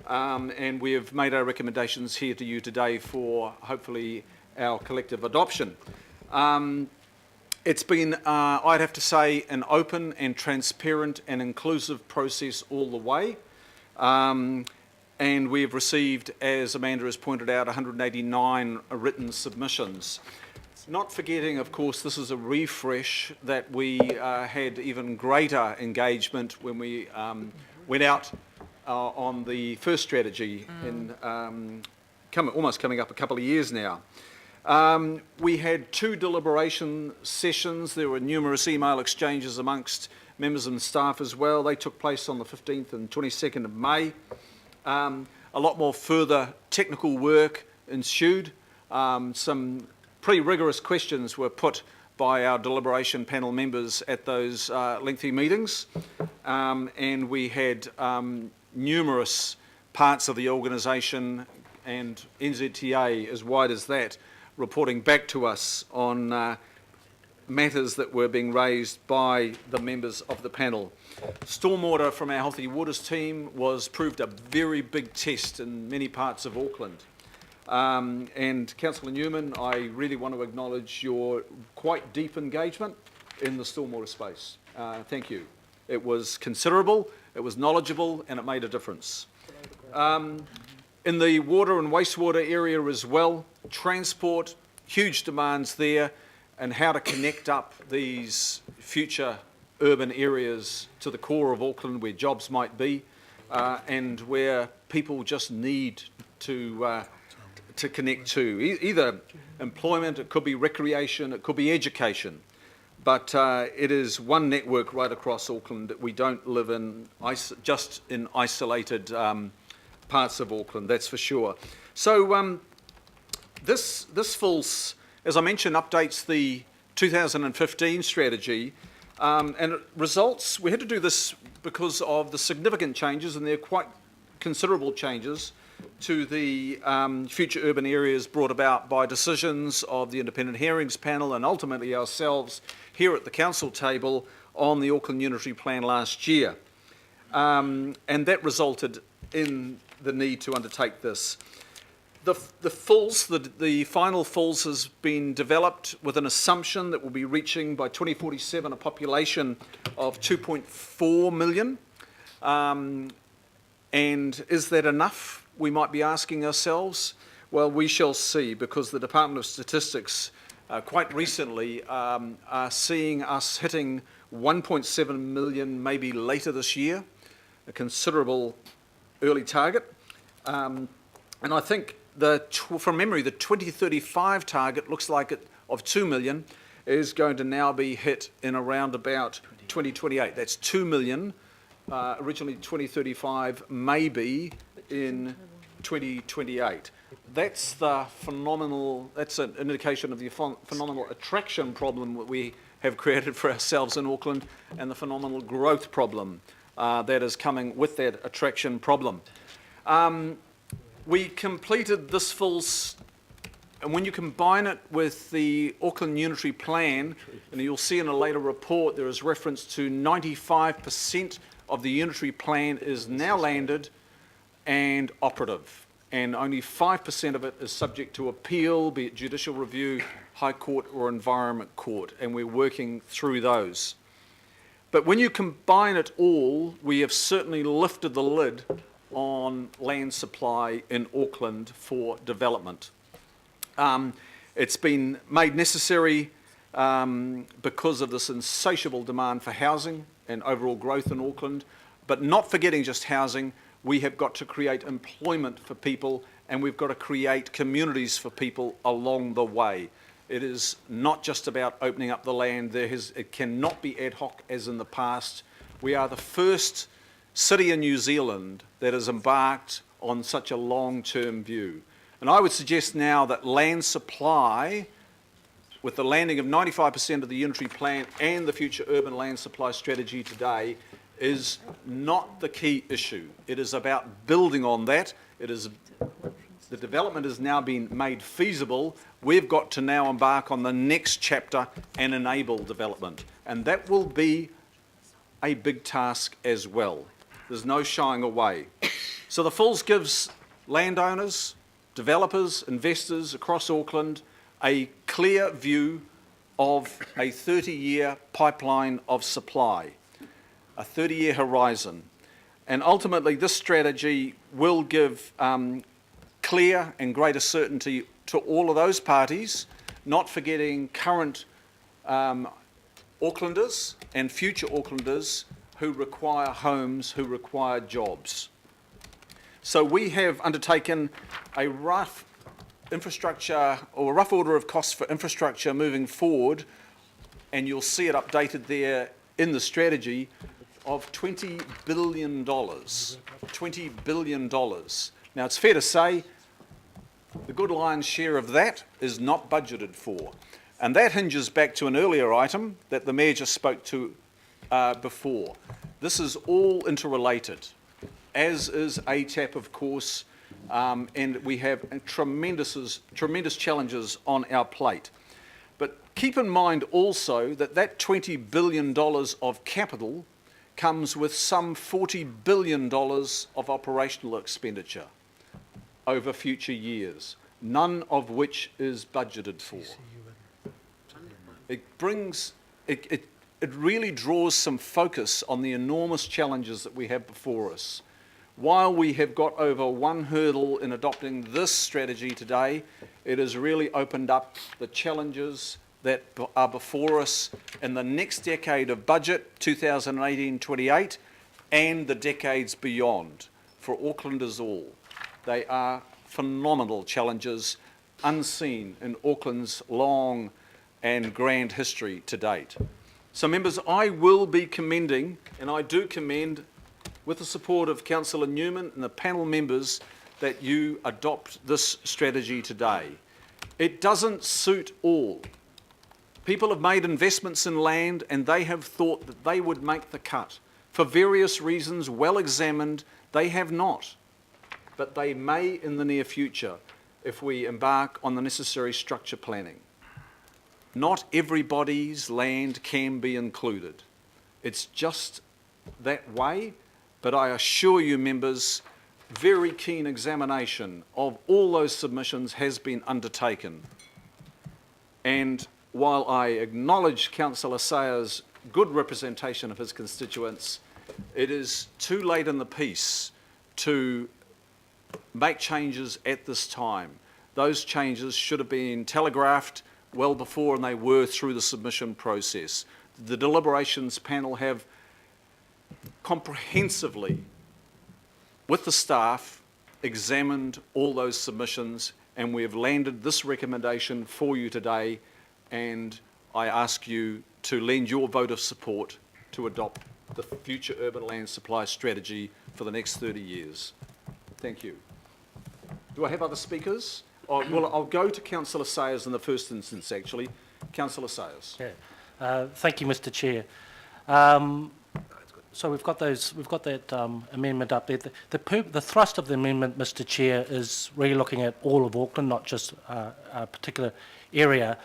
And we have made our recommendations here to you today for, hopefully, our collective adoption. It's been, I'd have to say, an open and transparent and inclusive process all the way. And we've received, as Amanda has pointed out, 189 written submissions. Not forgetting, of course, this is a refresh that we had even greater engagement when we went out on the first strategy in almost coming up a couple of years now. We had 2 deliberation sessions. There were numerous email exchanges amongst members and staff as well. They took place on the 15th and 22nd of May. A lot more further technical work ensued. Some pretty rigorous questions were put by our deliberation panel members at those lengthy meetings, and we had numerous parts of the organisation and NZTA as wide as that reporting back to us on matters that were being raised by the members of the panel. Stormwater from our Healthy Waters team proved a very big test in many parts of Auckland. And Councillor Newman, I really want to acknowledge your quite deep engagement in the stormwater space. Thank you. It was considerable, it was knowledgeable, and it made a difference. In the water and wastewater area as well, transport, huge demands there, and how to connect up these future urban areas to the core of Auckland where jobs might be, and where people just need to connect to. Either employment, it could be recreation, it could be education. But it is one network right across Auckland. We don't live in just in isolated parts of Auckland, that's for sure. So this falls, as I mentioned, updates the 2015 strategy, and it results, we had to do this because of the significant changes, and they're quite considerable changes to the future urban areas brought about by decisions of the Independent Hearings Panel and ultimately ourselves here at the council table on the Auckland Unitary Plan last year. And that resulted in the need to undertake this. The final FULS has been developed with an assumption that we'll be reaching by 2047 a population of 2.4 million. And is that enough? We might be asking ourselves. Well, we shall see, because the Department of Statistics quite recently are seeing us hitting 1.7 million maybe later this year, a considerable early target. And I think from memory, the 2035 target looks like it of 2 million is going to now be hit in around about 2028. That's 2 million, originally 2035, maybe in 2028. That's an indication of the phenomenal attraction problem that we have created for ourselves in Auckland, and the phenomenal growth problem that is coming with that attraction problem. We completed this FULS, and when you combine it with the Auckland Unitary Plan, and you'll see in a later report there is reference to 95% of the Unitary Plan is now landed and operative, and only 5% of it is subject to appeal, be it judicial review, High Court or Environment Court, and we're working through those. But when you combine it all, we have certainly lifted the lid on land supply in Auckland for development. It's been made necessary because of this insatiable demand for housing and overall growth in Auckland, but not forgetting just housing, we have got to create employment for people, and we've got to create communities for people along the way. It is not just about opening up the land. It cannot be ad hoc as in the past. We are the first city in New Zealand that has embarked on such a long-term view. And I would suggest now that land supply, with the landing of 95% of the Unitary Plan and the future urban land supply strategy today, is not the key issue. It is about building on that. The development has now been made feasible. We've got to now embark on the next chapter and enable development. And that will be a big task as well. There's no shying away. So the FULS gives landowners, developers, investors across Auckland a clear view of a 30-year pipeline of supply, a 30-year horizon. And ultimately, this strategy will give clear and greater certainty to all of those parties, not forgetting current Aucklanders and future Aucklanders who require homes, who require jobs. So we have undertaken a rough infrastructure, or a rough order of costs for infrastructure moving forward, and you'll see it updated there in the strategy, of $20 billion. $20 billion. Now, it's fair to say The good lion's share of that is not budgeted for. And that hinges back to an earlier item that the Mayor just spoke to before. This is all interrelated, as is ATAP, of course, and we have tremendous challenges on our plate. But keep in mind also that $20 billion of capital comes with some $40 billion of operational expenditure over future years, none of which is budgeted for. It really draws some focus on the enormous challenges that we have before us. While we have got over one hurdle in adopting this strategy today, it has really opened up the challenges that are before us in the next decade of budget, 2018-28, and the decades beyond, for Aucklanders all. They are phenomenal challenges, unseen in Auckland's long and grand history to date. So members, I will be commending, and I do commend, with the support of Councillor Newman and the panel members, that you adopt this strategy today. It doesn't suit all. People have made investments in land and they have thought that they would make the cut. For various reasons, well examined, they have not. But they may in the near future if we embark on the necessary structure planning. Not everybody's land can be included. It's just that way, but I assure you members, very keen examination of all those submissions has been undertaken. And while I acknowledge Councillor Sayer's good representation of his constituents, it is too late in the piece to make changes at this time. Those changes should have been telegraphed well before, and they were through the submission process. The deliberations panel have comprehensively, with the staff, examined all those submissions, and we have landed this recommendation for you today, and I ask you to lend your vote of support to adopt the future urban land supply strategy for the next 30 years. Thank you. Do I have other speakers? Oh, well, I'll go to Councillor Sayers in the first instance, actually. Councillor Sayers. Yeah. Thank you, Mr. Chair. So we've got that amendment up there. The thrust of the amendment, Mr. Chair, is really looking at all of Auckland, not just a particular area,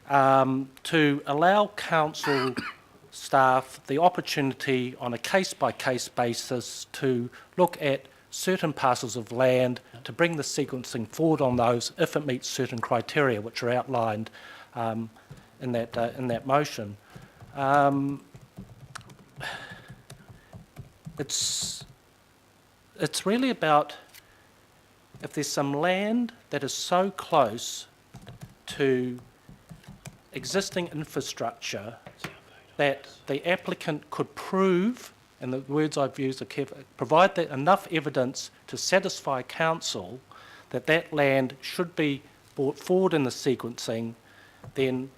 to allow council staff the opportunity on a case-by-case basis to look at certain parcels of land, to bring the sequencing forward on those if it meets certain criteria which are outlined in that motion. It's really about if there's some land that is so close to existing infrastructure that the applicant could prove, and the words I've used are careful, provide enough evidence to satisfy council that that land should be brought forward in the sequencing, then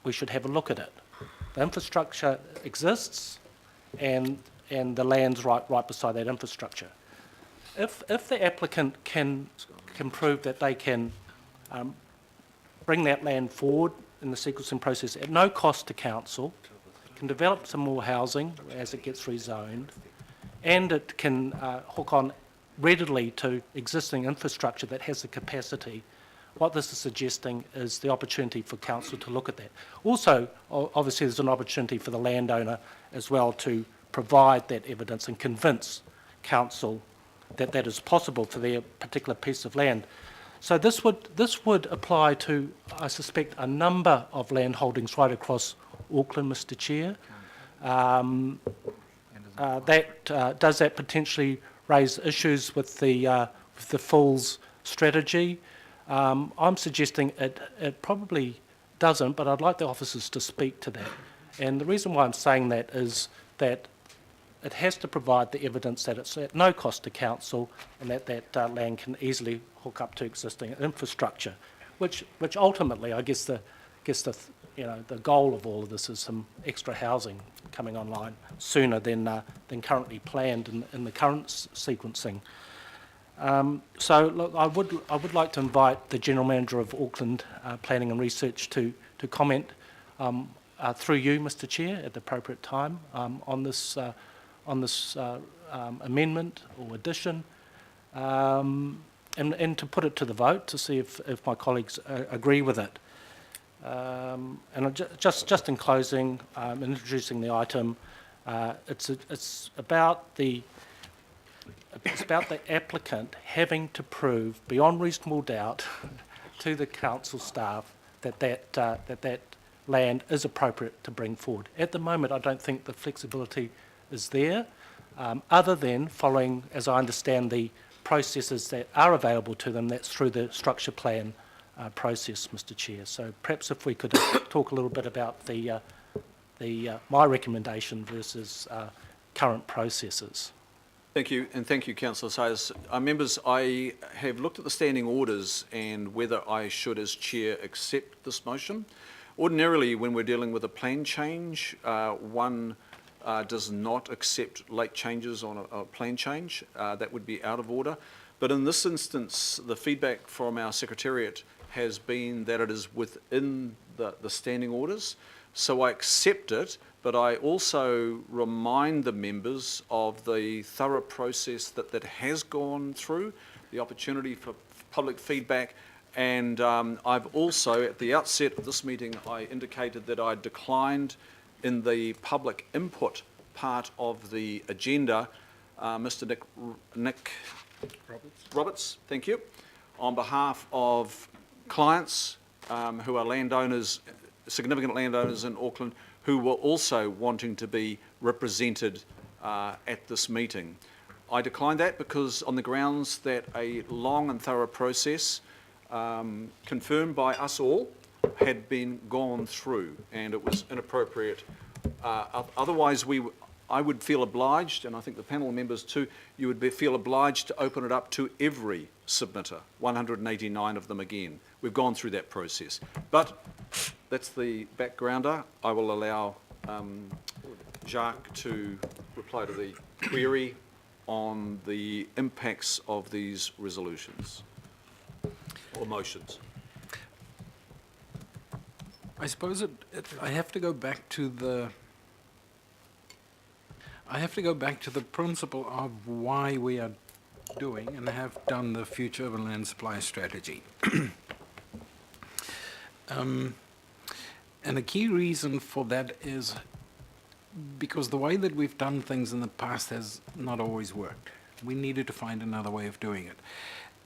we should have a look at it. The infrastructure exists, and the land's right beside that infrastructure. If the applicant can prove that they can bring that land forward in the sequencing process at no cost to council, can develop some more housing as it gets rezoned, and it can hook on readily to existing infrastructure that has the capacity, what this is suggesting is the opportunity for council to look at that. Also, obviously there's an opportunity for the landowner as well to provide that evidence and convince council that that is possible for their particular piece of land. So this would apply to, I suspect, a number of land holdings right across Auckland, Mr. Chair. Does that potentially raise issues with the Fulls strategy? I'm suggesting it probably doesn't, but I'd like the officers to speak to that. And the reason why I'm saying that is that it has to provide the evidence that it's at no cost to council and that land can easily hook up to existing infrastructure, which ultimately, I guess the goal of all of this is some extra housing coming online sooner than currently planned in the current sequencing. So look, I would like to invite the General Manager of Auckland Planning and Research to comment through you, Mr. Chair, at the appropriate time on this amendment or addition, and to put it to the vote to see if my colleagues agree with it. And just in closing, introducing the item, it's about the applicant having to prove beyond reasonable doubt to the council staff that land is appropriate to bring forward. At the moment, I don't think the flexibility is there, other than following, as I understand, the processes that are available to them. That's through the structure plan process, Mr. Chair. So perhaps if we could talk a little bit about my recommendation versus current processes. Thank you, and thank you, Councillor Sayers. Members, I have looked at the standing orders and whether I should, as Chair, accept this motion. Ordinarily, when we're dealing with a plan change, one does not accept late changes on a plan change. That would be out of order. But in this instance, the feedback from our Secretariat has been that it is within the standing orders. So I accept it, but I also remind the members of the thorough process that has gone through, the opportunity for public feedback, and I've also, at the outset of this meeting, I indicated that I declined in the public input part of the agenda, Mr. Nick Roberts, thank you, on behalf of clients who are landowners, significant landowners in Auckland, who were also wanting to be represented at this meeting. I declined that because on the grounds that a long and thorough process confirmed by us all had been gone through, and it was inappropriate. Otherwise, I would feel obliged, and I think the panel members too, you would feel obliged to open it up to every submitter, 189 of them again. We've gone through that process. But that's the backgrounder. I will allow Jacques to reply to the query on the impacts of these resolutions or motions. I suppose I have to go back to the principle of why we are doing and have done the future urban land supply strategy. And a key reason for that is because the way that we've done things in the past has not always worked. We needed to find another way of doing it.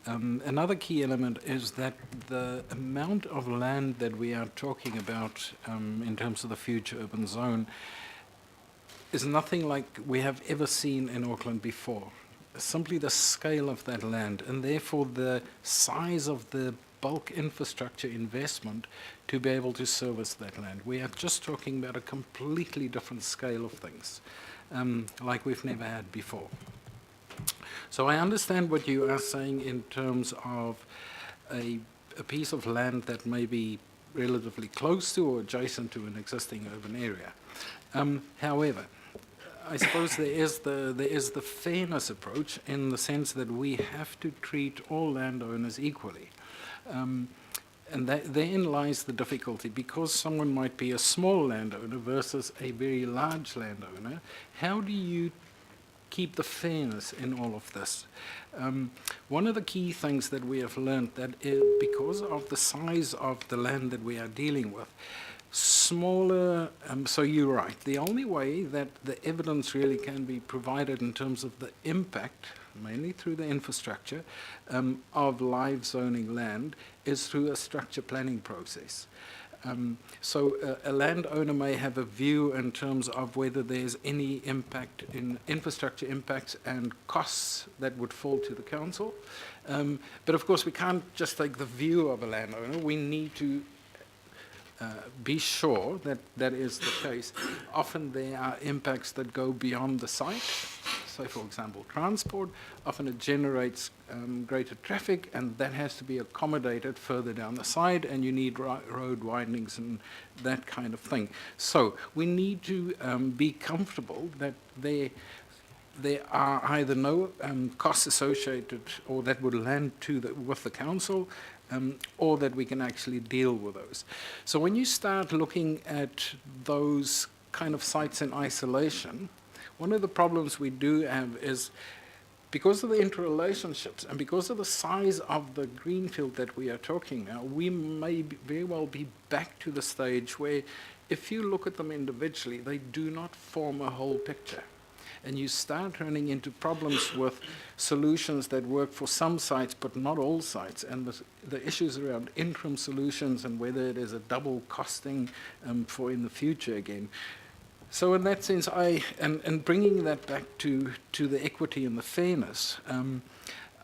Another key element is that the amount of land that we are talking about in terms of the future urban zone is nothing like we have ever seen in Auckland before. Simply the scale of that land, and therefore the size of the bulk infrastructure investment to be able to service that land. We are just talking about a completely different scale of things, like we've never had before. So I understand what you are saying in terms of a piece of land that may be relatively close to or adjacent to an existing urban area. However, I suppose there is the fairness approach in the sense that we have to treat all landowners equally. And therein lies the difficulty, because someone might be a small landowner versus a very large landowner. How do you keep the fairness in all of this? One of the key things that we have learned that because of the size of the land that we are dealing with, smaller, so you're right, the only way that the evidence really can be provided in terms of the impact, mainly through the infrastructure, of live zoning land is through a structure planning process. So a landowner may have a view in terms of whether there's any impact in infrastructure impacts and costs that would fall to the council. But of course we can't just take the view of a landowner. We need to be sure that that is the case. Often there are impacts that go beyond the site. So for example, transport, often it generates greater traffic, and that has to be accommodated further down the side, and you need road widenings and that kind of thing. So we need to be comfortable that there there are either no costs associated or that would land with the council, or that we can actually deal with those. So when you start looking at those kind of sites in isolation, one of the problems we do have is, because of the interrelationships and because of the size of the greenfield that we are talking now, we may very well be back to the stage where if you look at them individually, they do not form a whole picture. And you start running into problems with solutions that work for some sites but not all sites, and the issues around interim solutions and whether it is a double costing for in the future again. So in that sense, and bringing that back to the equity and the fairness,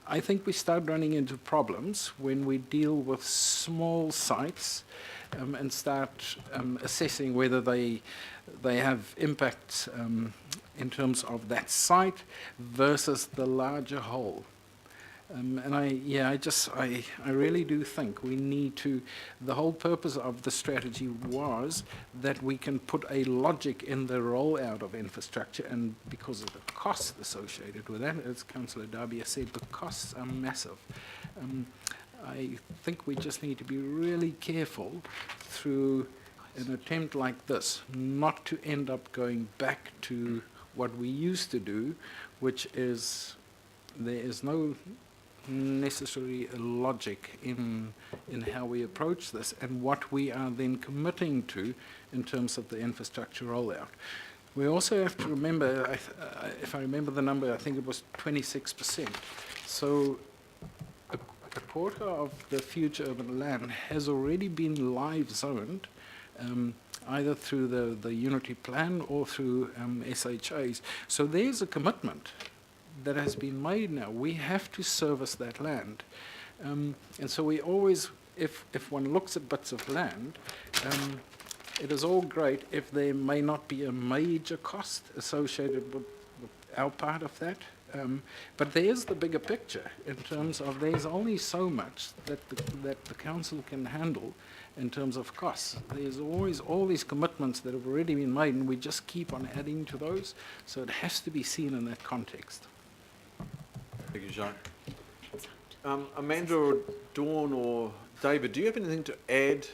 I think we start running into problems when we deal with small sites and start assessing whether they have impact in terms of that site versus the larger whole. And I really do think we need to, the whole purpose of the strategy was that we can put a logic in the rollout of infrastructure, and because of the costs associated with that, as Councillor Darby has said, the costs are massive. I think we just need to be really careful through an attempt like this, not to end up going back to what we used to do, which is there is no necessary logic in how we approach this and what we are then committing to in terms of the infrastructure rollout. We also have to remember, if I remember the number, I think it was 26%. So a quarter of the future urban land has already been live zoned, either through the Unity Plan or through SHAs. So there's a commitment that has been made now. We have to service that land. And so we always, if one looks at bits of land, it is all great if there may not be a major cost associated with our part of that. But there's the bigger picture in terms of there's only so much that the council can handle in terms of costs. There's always all these commitments that have already been made, and we just keep on adding to those. So it has to be seen in that context. Thank you, Jacques. Amanda or Dawn or David, do you have anything to add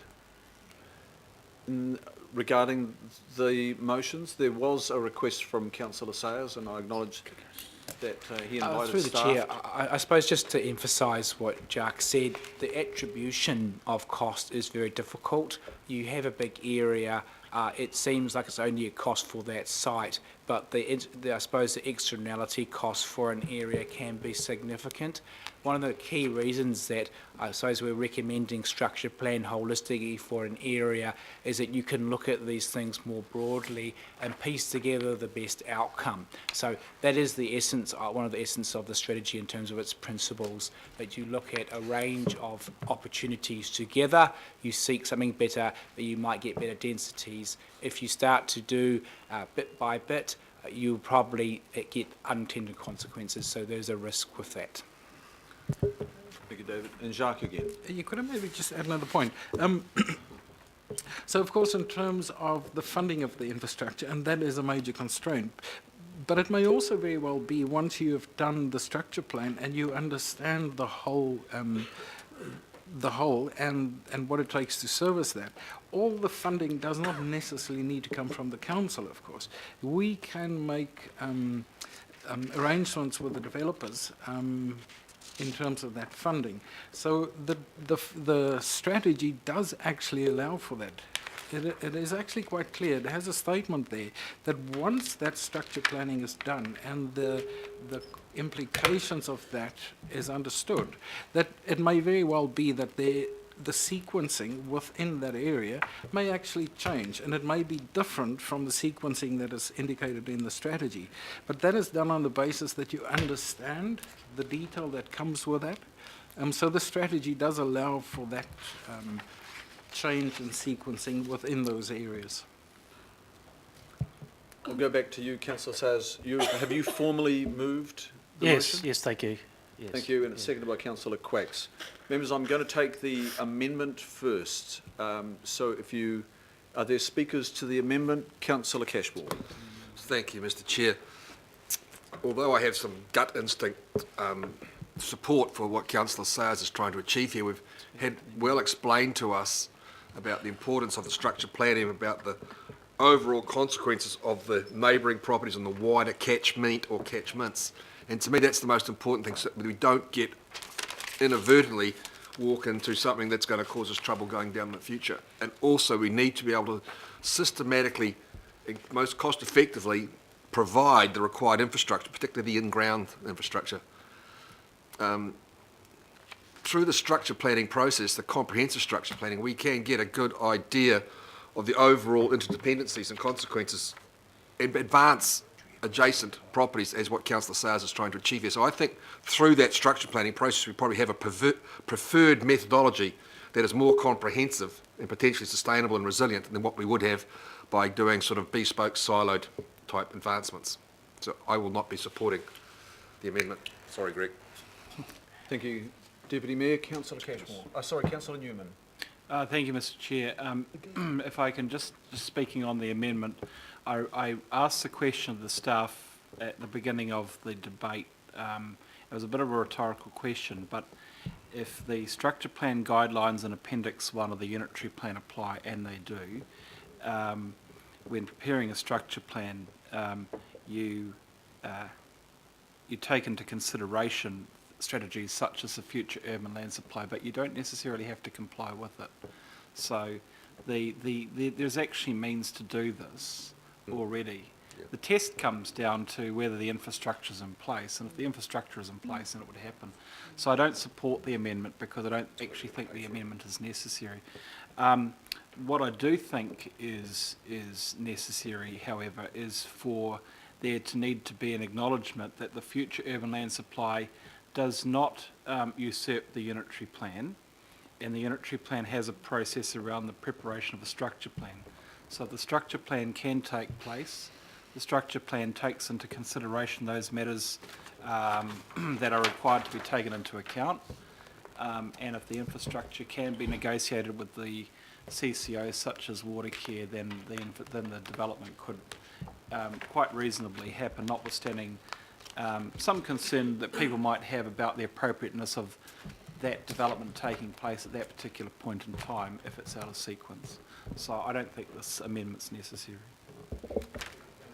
regarding the motions? There was a request from Councillor Sayers, and I acknowledge that he invited through the staff. chair, I suppose just to emphasise what Jacques said, the attribution of cost is very difficult. You have a big area, it seems like it's only a cost for that site, but I suppose the externality cost for an area can be significant. One of the key reasons that I suppose we're recommending structure plan holistically for an area is that you can look at these things more broadly and piece together the best outcome. So that is the essence, one of the essence of the strategy in terms of its principles, that you look at a range of opportunities together, you seek something better, that you might get better densities. If you start to do bit by bit, you'll probably get unintended consequences, so there's a risk with that. Thank you, David. And Jacques again. Could I maybe just add another point? So, of course, in terms of the funding of the infrastructure, and that is a major constraint, but it may also very well be once you have done the structure plan and you understand the whole and what it takes to service that, all the funding does not necessarily need to come from the council, of course. We can make arrangements with the developers in terms of that funding. So the strategy does actually allow for that. It is actually quite clear. It has a statement there that once that structure planning is done and the implications of that is understood, that it may very well be that the sequencing within that area may actually change, and it may be different from the sequencing that is indicated in the strategy. But that is done on the basis that you understand the detail that comes with that. So the strategy does allow for that change in sequencing within those areas. I'll go back to you, Councillor Sayers. Have you formally moved the motion? Yes, thank you. Yes. Thank you, and it's seconded by Councillor Quacks. Members, I'm going to take the amendment first. So are there speakers to the amendment? Councillor Cashmore. Thank you, Mr. Chair. although I have some gut instinct support for what Councillor Sayers is trying to achieve here, we've had well explained to us about the importance of the structured planning, about the overall consequences of the neighbouring properties and the wider catchment or catchments. And to me, that's the most important thing, so that we don't get inadvertently walk into something that's going to cause us trouble going down in the future. And also, we need to be able to systematically, most cost effectively, provide the required infrastructure, particularly the in-ground infrastructure. Through the structure planning process, the comprehensive structure planning, we can get a good idea of the overall interdependencies and consequences and advance adjacent properties as what Councillor Sayers is trying to achieve here. So I think through that structure planning process, we probably have a preferred methodology that is more comprehensive and potentially sustainable and resilient than what we would have by doing sort of bespoke, siloed type advancements. So I will not be supporting the amendment. Sorry, Greg. Thank you, Deputy Mayor. Councillor Cashmore. Sorry, Councillor Newman. Thank you, Mr Chair. If I can just speaking on the amendment, I asked the question of the staff at the beginning of the debate. It was a bit of a rhetorical question, but if the structure plan guidelines in Appendix 1 of the unitary plan apply, and they do, when preparing a structure plan, you take into consideration strategies such as the future urban land supply, but you don't necessarily have to comply with it. So there's actually means to do this already. Yeah. The test comes down to whether the infrastructure is in place, and if the infrastructure is in place, then it would happen. So I don't support the amendment because I don't actually think the amendment is necessary. What I do think is necessary, however, is for there to need to be an acknowledgement that the future urban land supply does not usurp the unitary plan, and the unitary plan has a process around the preparation of a structure plan. So the structure plan can take place. The structure plan takes into consideration those matters that are required to be taken into account, and if the infrastructure can be negotiated with the CCOs such as water care, then the development could quite reasonably happen, notwithstanding some concern that people might have about the appropriateness of that development taking place at that particular point in time if it's out of sequence. So I don't think this amendment's necessary.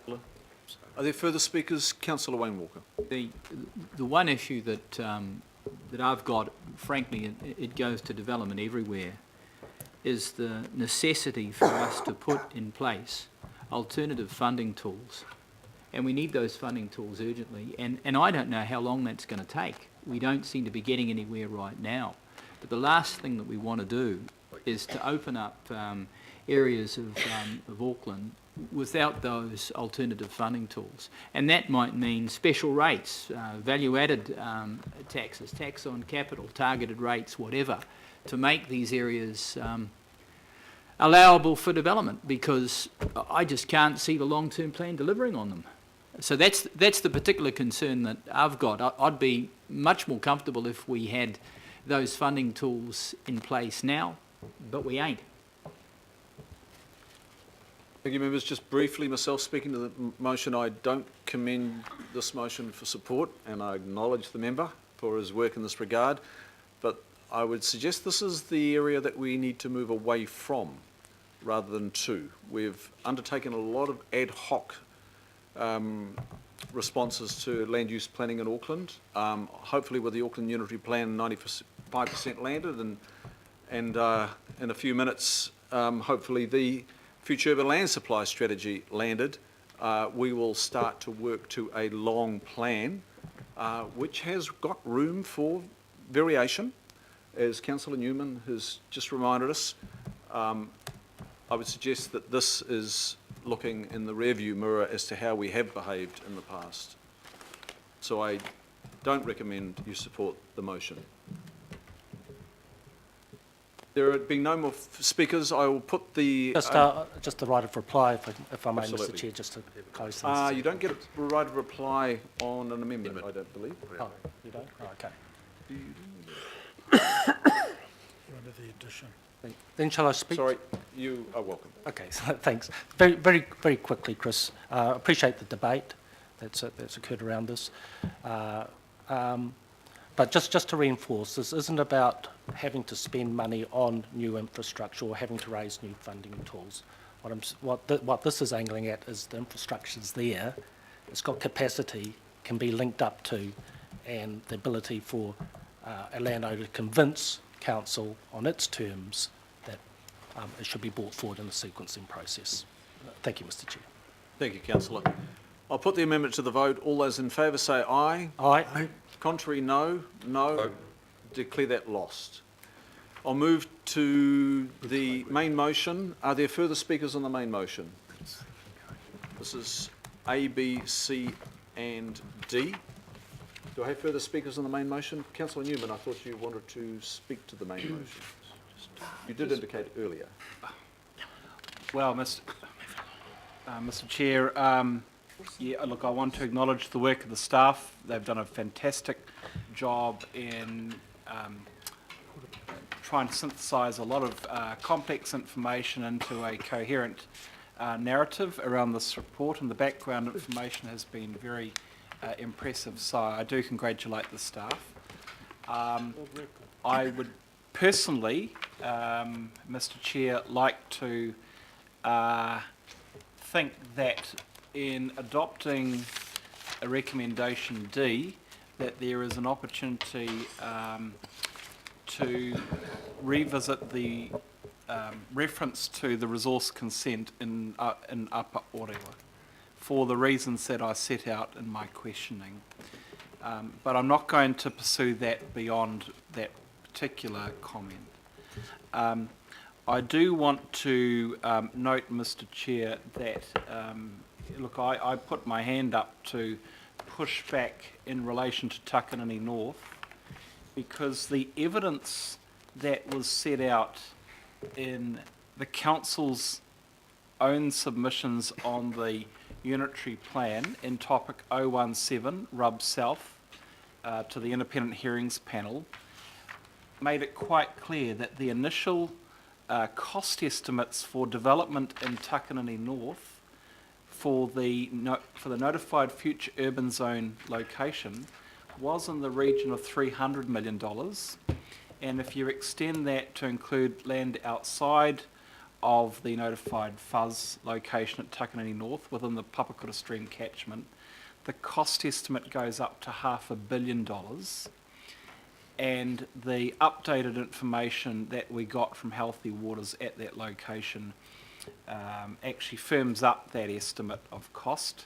Are there further speakers? Councillor Wayne Walker. The one issue that I've got, frankly, it goes to development everywhere, is the necessity for us to put in place alternative funding tools. And we need those funding tools urgently. And I don't know how long that's going to take. We don't seem to be getting anywhere right now. But the last thing that we want to do is to open up areas of Auckland without those alternative funding tools. And that might mean special rates, value-added taxes, tax on capital, targeted rates, whatever, to make these areas allowable for development, because I just can't see the long-term plan delivering on them. So that's the particular concern that I've got. I'd be much more comfortable if we had those funding tools in place now, but we ain't. Thank you, members. Just briefly, myself speaking to the motion, I don't commend this motion for support, and I acknowledge the member for his work in this regard, but I would suggest this is the area that we need to move away from rather than to. We've undertaken a lot of ad hoc responses to land use planning in Auckland. Hopefully with the Auckland Unitary Plan 95% landed, and in a few minutes hopefully the future urban land supply strategy landed, we will start to work to a long plan which has got room for variation. As Councillor Newman has just reminded us, I would suggest that this is looking in the rearview mirror as to how we have behaved in the past. So I don't recommend you support the motion. There being no more speakers, I will put the... Just the right of reply, if I may, Absolutely. Mr Chair, just to close things. you don't get a right of reply on an amendment, I don't believe. Oh, you don't? Oh, okay. Under the addition. Then shall I speak? Sorry, you are welcome. Okay, so thanks. Very, very, very quickly, Chris. Appreciate the debate. that's occurred around this. But just to reinforce, this isn't about having to spend money on new infrastructure or having to raise new funding tools. What this is angling at is the infrastructure's there, it's got capacity, can be linked up to, and the ability for a landowner to convince council on its terms that it should be brought forward in the sequencing process. Thank you, Mr. Chair. Thank you, councillor. I'll put the amendment to the vote. All those in favour say aye. Aye. Contrary, no. No. No. Declare that lost. I'll move to the main motion. Are there further speakers on the main motion? This is A, B, C and D. Do I have further speakers on the main motion? Councillor Newman, I thought you wanted to speak to the main motion. You did indicate earlier. Well, Mr. Chair, yeah, look, I want to acknowledge the work of the staff. They've done a fantastic job in trying to synthesise a lot of complex information into a coherent narrative around this report, and the background information has been very impressive, so I do congratulate the staff. I would personally, Mr. Chair, like to think that in adopting a recommendation D, that there is an opportunity to revisit the reference to the resource consent in Upper Orewa for the reasons that I set out in my questioning. But I'm not going to pursue that beyond that particular comment. I do want to note, Mr. Chair, that look, I put my hand up to push back in relation to Takanini North because the evidence that was set out in the council's own submissions on the unitary plan in topic 017, Rub South, to the independent hearings panel, made it quite clear that the initial cost estimates for development in Takanini North for the notified future urban zone location was in the region of $300 million. And if you extend that to include land outside of the notified fuzz location at Takanini North within the Papakura Stream catchment, the cost estimate goes up to $500 million. And the updated information that we got from Healthy Waters at that location actually firms up that estimate of cost.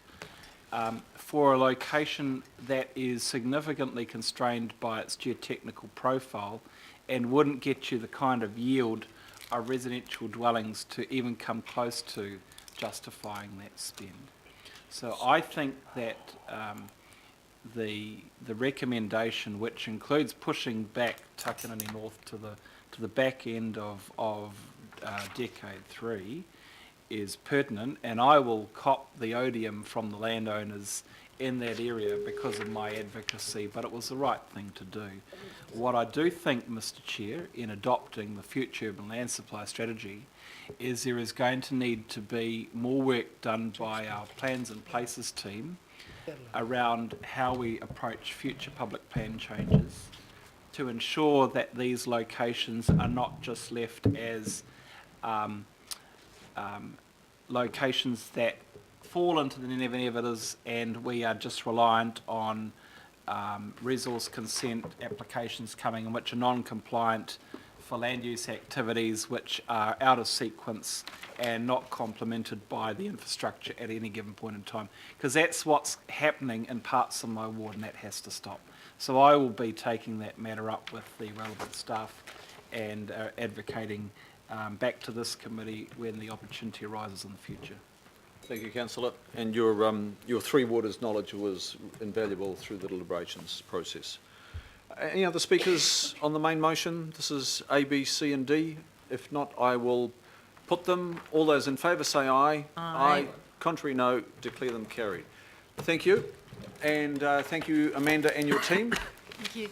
For a location that is significantly constrained by its geotechnical profile and wouldn't get you the kind of yield of residential dwellings to even come close to justifying that spend. So I think that the recommendation, which includes pushing back Takanini North to the back end of decade 3, is pertinent, and I will cop the odium from the landowners in that area because of my advocacy, but it was the right thing to do. What I do think, Mr. Chair, in adopting the future urban land supply strategy is there is going to need to be more work done by our plans and places team around how we approach future public plan changes to ensure that these locations are not just left as locations that fall into the never nevers and we are just reliant on resource consent applications coming in which are non-compliant for land use activities which are out of sequence and not complemented by the infrastructure at any given point in time. Because that's what's happening in parts of my ward and that has to stop. So I will be taking that matter up with the relevant staff and advocating back to this committee when the opportunity arises in the future. Thank you, councillor. And your Three Waters knowledge was invaluable through the deliberations process. Any other speakers on the main motion? This is A, B, C and D. If not, I will put them. All those in favour say aye. Aye. Contrary, no. Declare them carried. Thank you. And thank you, Amanda and your team. Thank you.